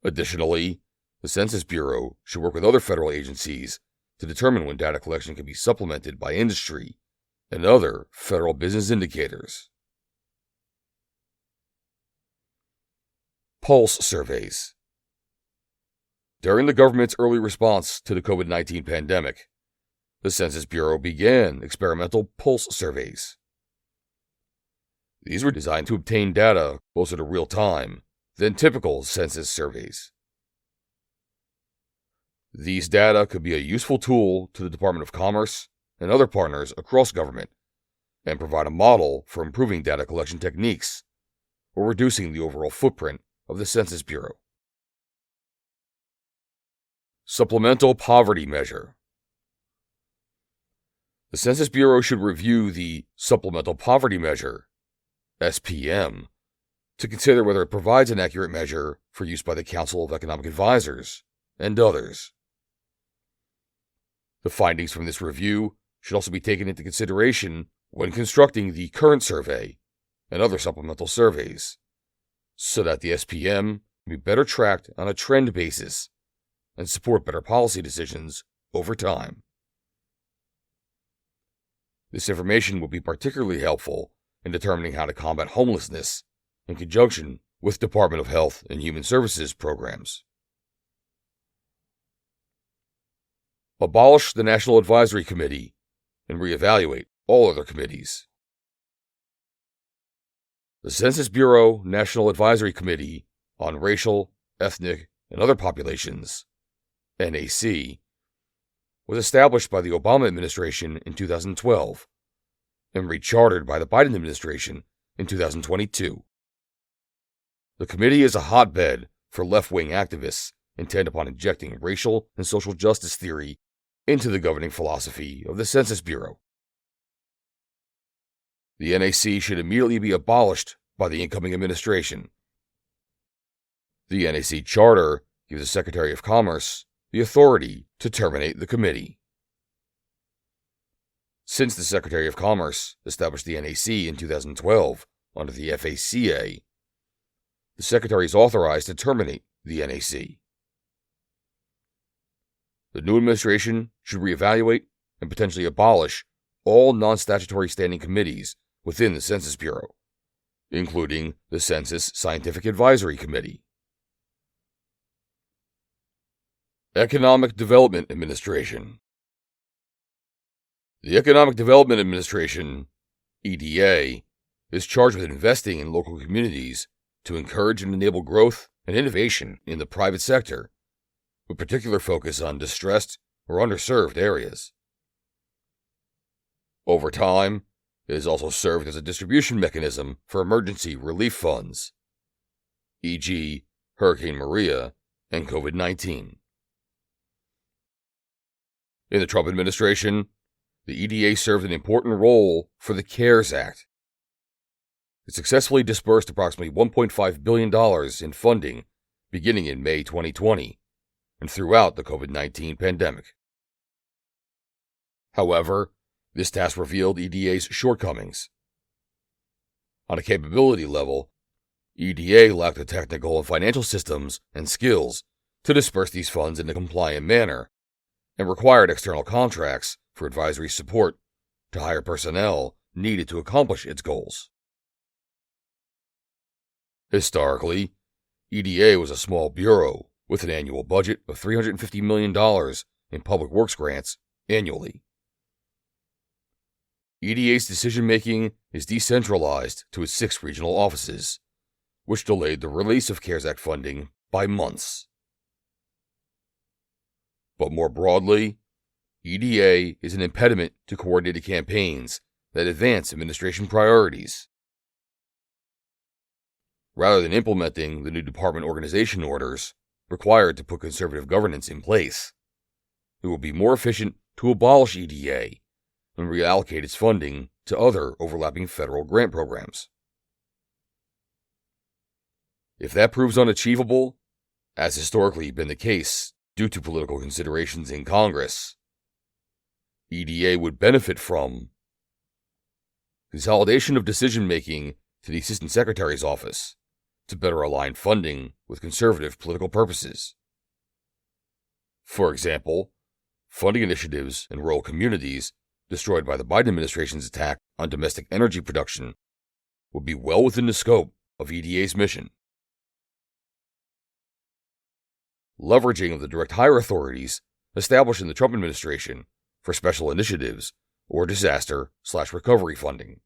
Additionally, the Census Bureau should work with other federal agencies to determine when data collection can be supplemented by industry and other federal business indicators. Pulse surveys. During the government's early response to the COVID-19 pandemic, the Census Bureau began experimental pulse surveys. These were designed to obtain data closer to real time than typical census surveys. These data could be a useful tool to the Department of Commerce and other partners across government and provide a model for improving data collection techniques or reducing the overall footprint of the Census Bureau. Supplemental Poverty Measure. The Census Bureau should review the Supplemental Poverty Measure, SPM, to consider whether it provides an accurate measure for use by the Council of Economic Advisors and others. The findings from this review should also be taken into consideration when constructing the current survey and other supplemental surveys, so that the SPM can be better tracked on a trend basis and support better policy decisions over time. This information will be particularly helpful in determining how to combat homelessness in conjunction with Department of Health and Human Services programs. Abolish the National Advisory Committee and reevaluate all other committees. The Census Bureau National Advisory Committee on Racial, Ethnic, and Other Populations, NAC, was established by the Obama administration in 2012 and rechartered by the Biden administration in 2022. The committee is a hotbed for left-wing activists intent upon injecting racial and social justice theory into the governing philosophy of the Census Bureau. The NAC should immediately be abolished by the incoming administration. The NAC charter gives the Secretary of Commerce the authority to terminate the committee. Since the Secretary of Commerce established the NAC in 2012 under the FACA, the Secretary is authorized to terminate the NAC. The new administration should reevaluate and potentially abolish all non-statutory standing committees within the Census Bureau, including the Census Scientific Advisory Committee. Economic Development Administration. The Economic Development Administration, EDA, is charged with investing in local communities to encourage and enable growth and innovation in the private sector, with particular focus on distressed or underserved areas. Over time, it has also served as a distribution mechanism for emergency relief funds, e.g., Hurricane Maria and COVID-19. In the Trump administration, the EDA served an important role for the CARES Act. It successfully disbursed approximately $1.5 billion in funding beginning in May 2020 and throughout the COVID-19 pandemic. However, this task revealed EDA's shortcomings. On a capability level, EDA lacked the technical and financial systems and skills to disperse these funds in a compliant manner, and required external contracts for advisory support to hire personnel needed to accomplish its goals. Historically, EDA was a small bureau with an annual budget of $350 million in public works grants annually. EDA's decision-making is decentralized to its 6 regional offices, which delayed the release of CARES Act funding by months. But more broadly, EDA is an impediment to coordinated campaigns that advance administration priorities. Rather than implementing the new department organization orders required to put conservative governance in place, it will be more efficient to abolish EDA and reallocate its funding to other overlapping federal grant programs. If that proves unachievable, as historically been the case due to political considerations in Congress, EDA would benefit from consolidation of decision-making to the Assistant Secretary's office to better align funding with conservative political purposes. For example, funding initiatives in rural communities destroyed by the Biden administration's attack on domestic energy production, would be well within the scope of EDA's mission. Leveraging of the direct hire authorities established in the Trump administration for special initiatives or disaster/recovery funding.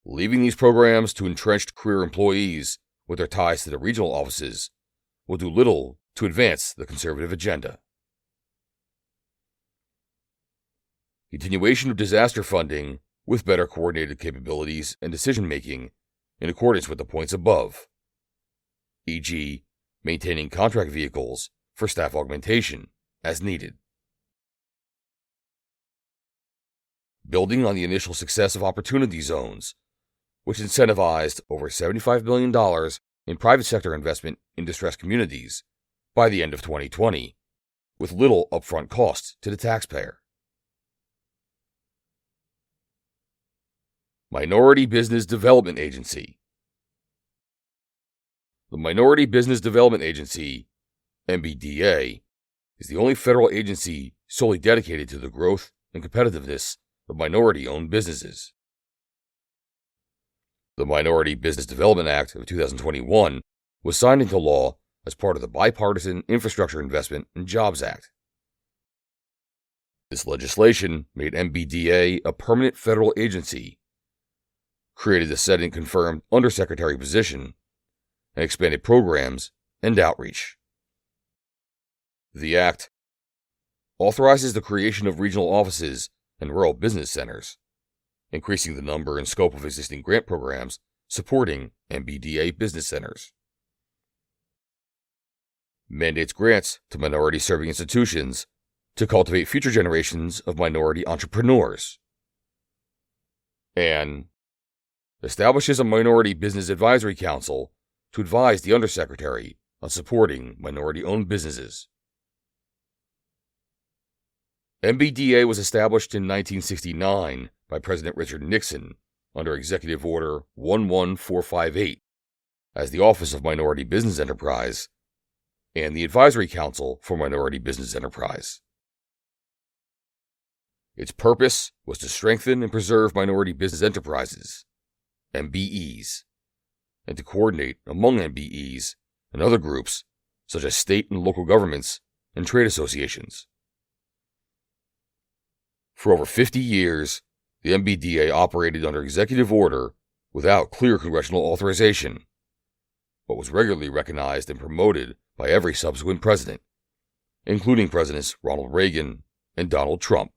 Leaving these programs to entrenched career employees with their ties to the regional offices will do little to advance the conservative agenda. Continuation of disaster funding with better coordinated capabilities and decision-making in accordance with the points above, e.g., maintaining contract vehicles for staff augmentation as needed. Building on the initial success of opportunity zones, which incentivized over $75 billion in private sector investment in distressed communities by the end of 2020, with little upfront cost to the taxpayer. Minority Business Development Agency. The Minority Business Development Agency, MBDA, is the only federal agency solely dedicated to the growth and competitiveness of minority-owned businesses. The Minority Business Development Act of 2021 was signed into law as part of the Bipartisan Infrastructure Investment and Jobs Act. This legislation made MBDA a permanent federal agency, created a Senate-confirmed undersecretary position, and expanded programs and outreach. The Act authorizes the creation of regional offices and rural business centers, increasing the number and scope of existing grant programs supporting MBDA business centers. Mandates grants to minority-serving institutions to cultivate future generations of minority entrepreneurs. And establishes a Minority Business Advisory Council to advise the Undersecretary on supporting minority-owned businesses. MBDA was established in 1969 by President Richard Nixon under Executive Order 11458 as the Office of Minority Business Enterprise and the Advisory Council for Minority Business Enterprise. Its purpose was to strengthen and preserve minority business enterprises, MBEs, and to coordinate among MBEs and other groups such as state and local governments and trade associations. For over 50 years, the MBDA operated under executive order without clear congressional authorization, but was regularly recognized and promoted by every subsequent president, including Presidents Ronald Reagan and Donald Trump.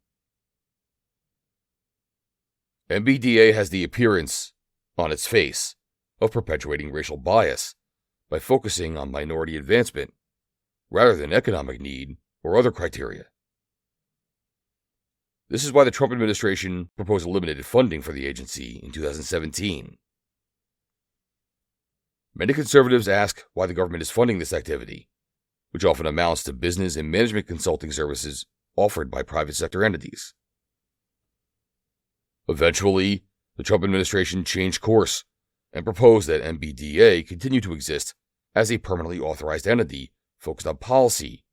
MBDA has the appearance, on its face, of perpetuating racial bias by focusing on minority advancement rather than economic need or other criteria. This is why the Trump administration proposed eliminated funding for the agency in 2017. Many conservatives ask why the government is funding this activity, which often amounts to business and management consulting services offered by private sector entities. Eventually, the Trump administration changed course and proposed that MBDA continue to exist as a permanently authorized entity focused on policy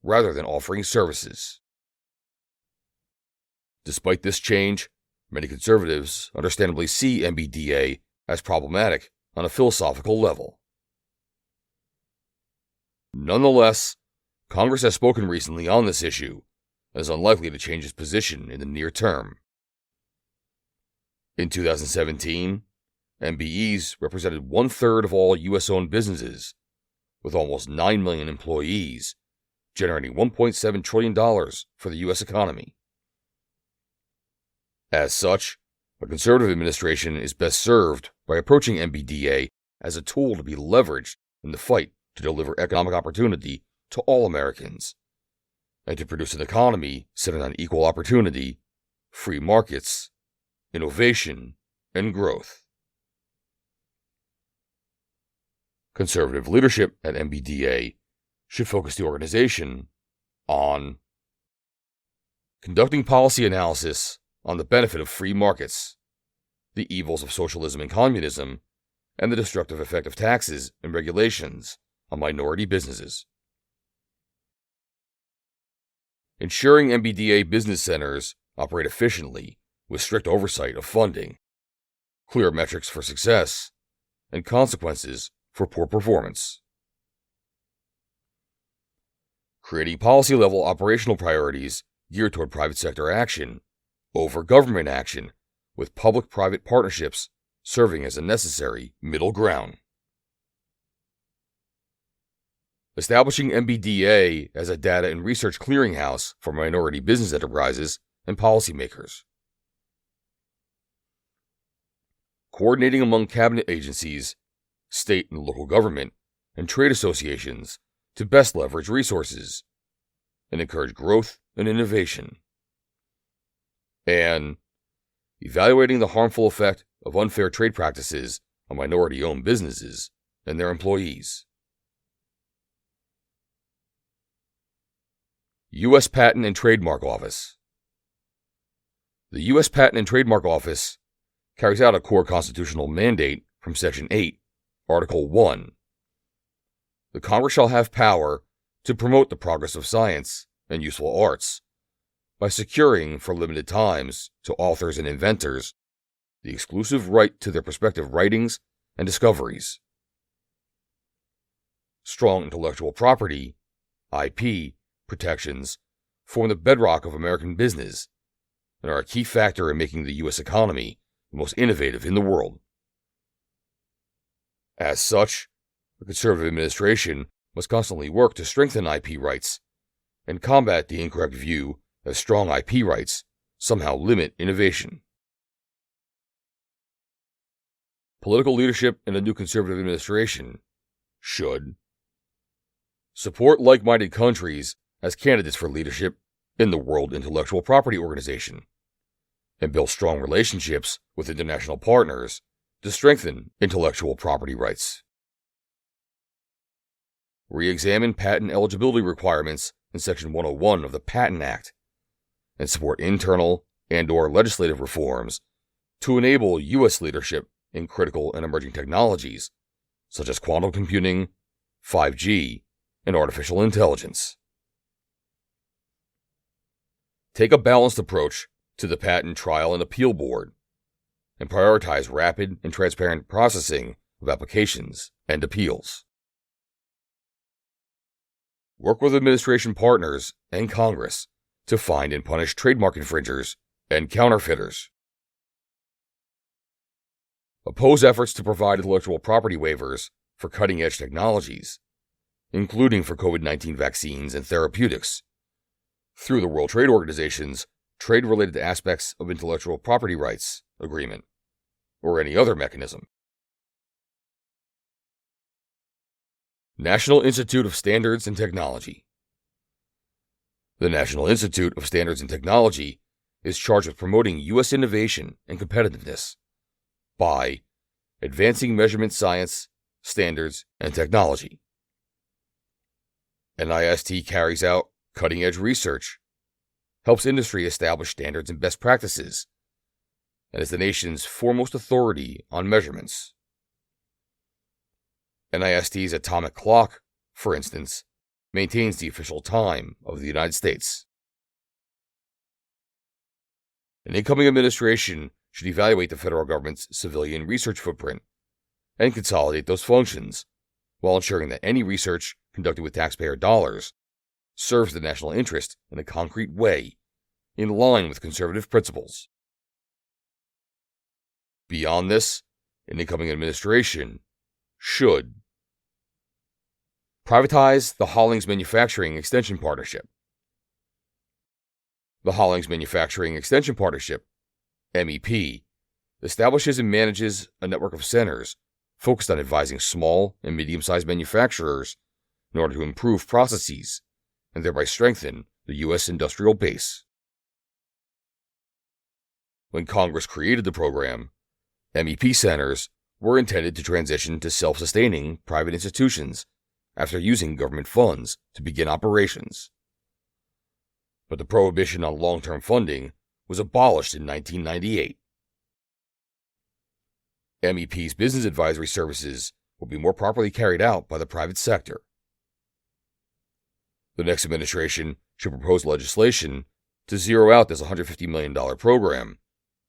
rather than offering services. Despite this change, many conservatives understandably see MBDA as problematic on a philosophical level. Nonetheless, Congress has spoken recently on this issue and is unlikely to change its position in the near term. In 2017, MBEs represented one-third of all U.S.-owned businesses, with almost 9 million employees, generating $1.7 trillion for the U.S. economy. As such, a conservative administration is best served by approaching MBDA as a tool to be leveraged in the fight to deliver economic opportunity to all Americans, and to produce an economy centered on equal opportunity, free markets, innovation, and growth. Conservative leadership at MBDA should focus the organization on conducting policy analysis on the benefit of free markets, the evils of socialism and communism, and the destructive effect of taxes and regulations on minority businesses. ensuring MBDA business centers operate efficiently with strict oversight of funding, clear metrics for success, and consequences for poor performance. Creating policy-level operational priorities geared toward private sector action over government action, with public-private partnerships serving as a necessary middle ground. Establishing MBDA as a data and research clearinghouse for minority business enterprises and policymakers. Coordinating among cabinet agencies, state and local government, and trade associations to best leverage resources and encourage growth and innovation. And evaluating the harmful effect of unfair trade practices on minority-owned businesses and their employees. U.S. Patent and Trademark Office. The U.S. Patent and Trademark Office carries out a core constitutional mandate from Section 8, Article 1. The Congress shall have power to promote the progress of science and useful arts by securing for limited times to authors and inventors the exclusive right to their prospective writings and discoveries. Strong intellectual property, IP, protections form the bedrock of American business and are a key factor in making the U.S. economy the most innovative in the world. As such, a conservative administration must constantly work to strengthen IP rights and combat the incorrect view that strong IP rights somehow limit innovation. Political leadership in a new conservative administration should support like-minded countries as candidates for leadership in the World Intellectual Property Organization, and build strong relationships with international partners to strengthen intellectual property rights. Re-examine patent eligibility requirements in Section 101 of the Patent Act, and support internal and/or legislative reforms to enable U.S. leadership in critical and emerging technologies such as quantum computing, 5G, and artificial intelligence. Take a balanced approach to the Patent Trial and Appeal Board, and prioritize rapid and transparent processing of applications and appeals. Work with administration partners and Congress to find and punish trademark infringers and counterfeiters. Oppose efforts to provide intellectual property waivers for cutting-edge technologies, including for COVID-19 vaccines and therapeutics, through the World Trade Organization's trade-related aspects of intellectual property rights agreement, or any other mechanism. National Institute of Standards and Technology. The National Institute of Standards and Technology is charged with promoting U.S. innovation and competitiveness by advancing measurement science, standards, and technology. NIST carries out cutting-edge research, helps industry establish standards and best practices, and is the nation's foremost authority on measurements. NIST's atomic clock, for instance, maintains the official time of the United States. An incoming administration should evaluate the federal government's civilian research footprint and consolidate those functions, while ensuring that any research conducted with taxpayer dollars serves the national interest in a concrete way, in line with conservative principles. Beyond this, an incoming administration should privatize the Hollings Manufacturing Extension Partnership. The Hollings Manufacturing Extension Partnership, MEP, establishes and manages a network of centers focused on advising small and medium-sized manufacturers in order to improve processes and thereby strengthen the U.S. industrial base. When Congress created the program, MEP centers were intended to transition to self-sustaining private institutions after using government funds to begin operations. But the prohibition on long-term funding was abolished in 1998. MEP's business advisory services will be more properly carried out by the private sector. The next administration should propose legislation to zero out this $150 million program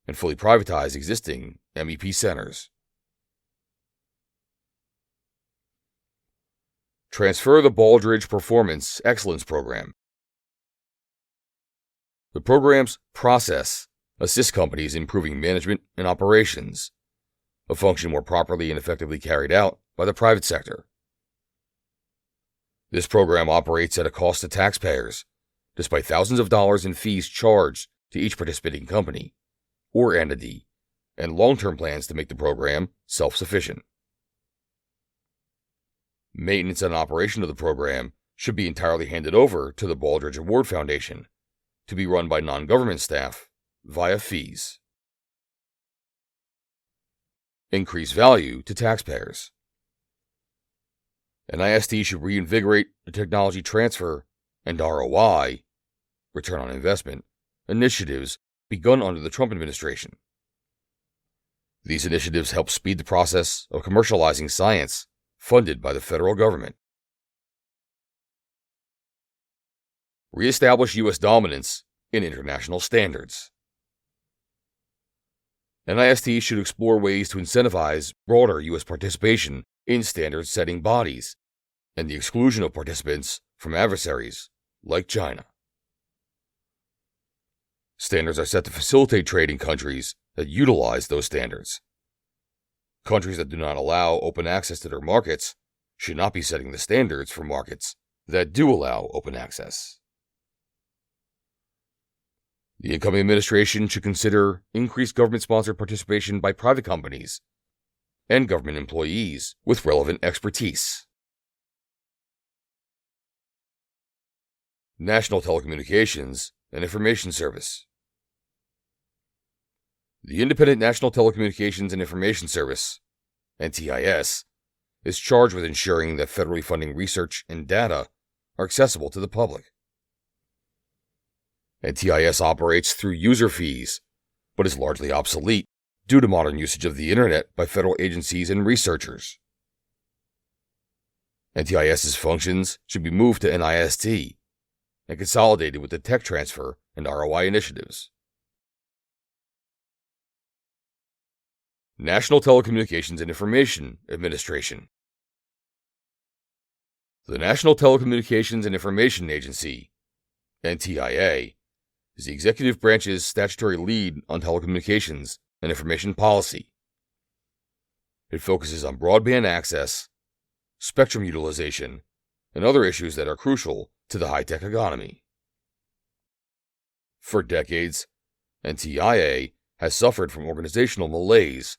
and fully privatize existing MEP centers. Transfer the Baldrige Performance Excellence Program. The program's process assists companies in improving management and operations, a function more properly and effectively carried out by the private sector. This program operates at a cost to taxpayers, despite thousands of dollars in fees charged to each participating company or entity, and long-term plans to make the program self-sufficient. Maintenance and operation of the program should be entirely handed over to the Baldrige Award Foundation to be run by non-government staff via fees. Increase value to taxpayers. NIST should reinvigorate the technology transfer and ROI, return on investment, initiatives begun under the Trump administration. These initiatives help speed the process of commercializing science funded by the federal government. Reestablish U.S. dominance in international standards. NIST should explore ways to incentivize broader U.S. participation in standard-setting bodies and the exclusion of participants from adversaries like China. Standards are set to facilitate trade in countries that utilize those standards. Countries that do not allow open access to their markets should not be setting the standards for markets that do allow open access. The incoming administration should consider increased government-sponsored participation by private companies and government employees with relevant expertise. National Telecommunications and Information Service. The Independent National Telecommunications and Information Service, NTIS, is charged with ensuring that federally funding research and data are accessible to the public. NTIS operates through user fees, but is largely obsolete due to modern usage of the Internet by federal agencies and researchers. NTIS's functions should be moved to NIST and consolidated with the tech transfer and ROI initiatives. National Telecommunications and Information Administration. The National Telecommunications and Information Agency, NTIA, is the executive branch's statutory lead on telecommunications and information policy. It focuses on broadband access, spectrum utilization, and other issues that are crucial to the high-tech economy. For decades, NTIA has suffered from organizational malaise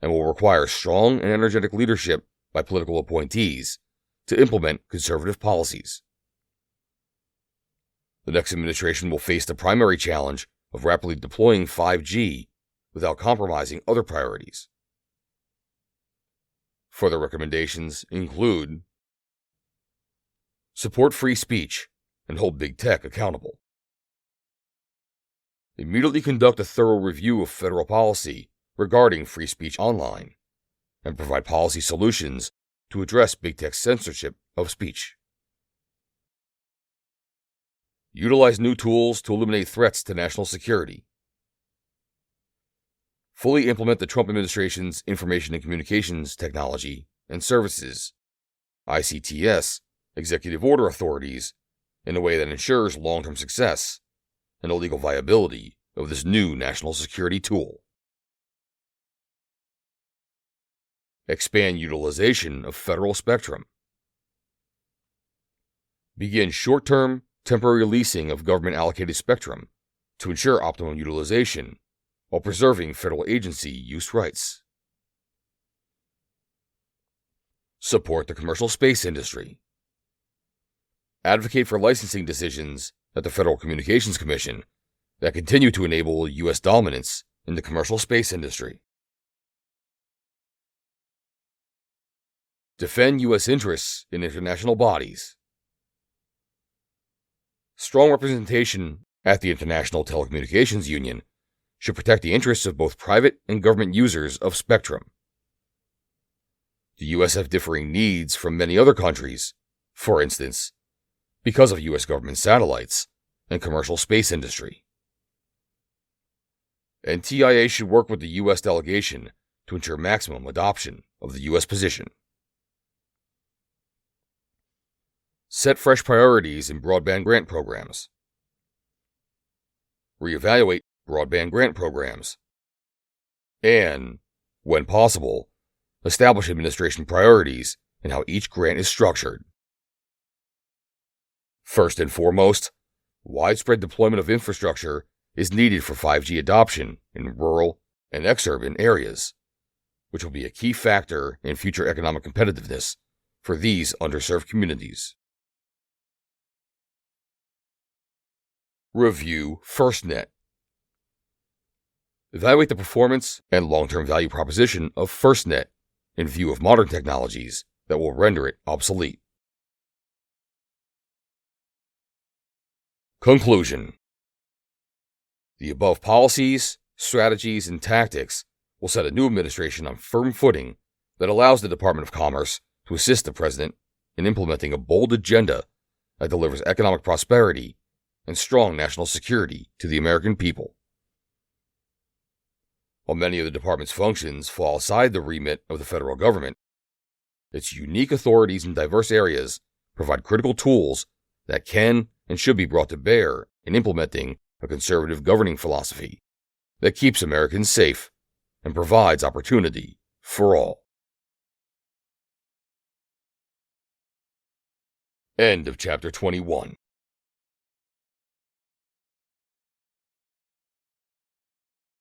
and will require strong and energetic leadership by political appointees to implement conservative policies. The next administration will face the primary challenge of rapidly deploying 5G without compromising other priorities. Further recommendations include: support free speech and hold big tech accountable. Immediately conduct a thorough review of federal policy regarding free speech online and provide policy solutions to address big tech's censorship of speech. Utilize new tools to eliminate threats to national security. Fully implement the Trump administration's Information and Communications Technology and Services, ICTS, executive order authorities in a way that ensures long-term success and the legal viability of this new national security tool. Expand utilization of federal spectrum. Begin short-term, temporary leasing of government-allocated spectrum to ensure optimum utilization while preserving federal agency use rights. Support the commercial space industry. Advocate for licensing decisions at the Federal Communications Commission that continue to enable U.S. dominance in the commercial space industry. Defend U.S. interests in international bodies. Strong representation at the International Telecommunications Union should protect the interests of both private and government users of spectrum. The U.S. have differing needs from many other countries. For instance, because of U.S. government satellites and commercial space industry. NTIA should work with the U.S. delegation to ensure maximum adoption of the U.S. position. Set fresh priorities in broadband grant programs. Reevaluate broadband grant programs. And, when possible, establish administration priorities in how each grant is structured. First and foremost, widespread deployment of infrastructure is needed for 5G adoption in rural and exurban areas, which will be a key factor in future economic competitiveness for these underserved communities. Review FirstNet. Evaluate the performance and long-term value proposition of FirstNet in view of modern technologies that will render it obsolete. Conclusion. The above policies, strategies, and tactics will set a new administration on firm footing that allows the Department of Commerce to assist the President in implementing a bold agenda that delivers economic prosperity and strong national security to the American people. While many of the department's functions fall outside the remit of the federal government, its unique authorities in diverse areas provide critical tools that can and should be brought to bear in implementing a conservative governing philosophy that keeps Americans safe and provides opportunity for all. End of Chapter 21.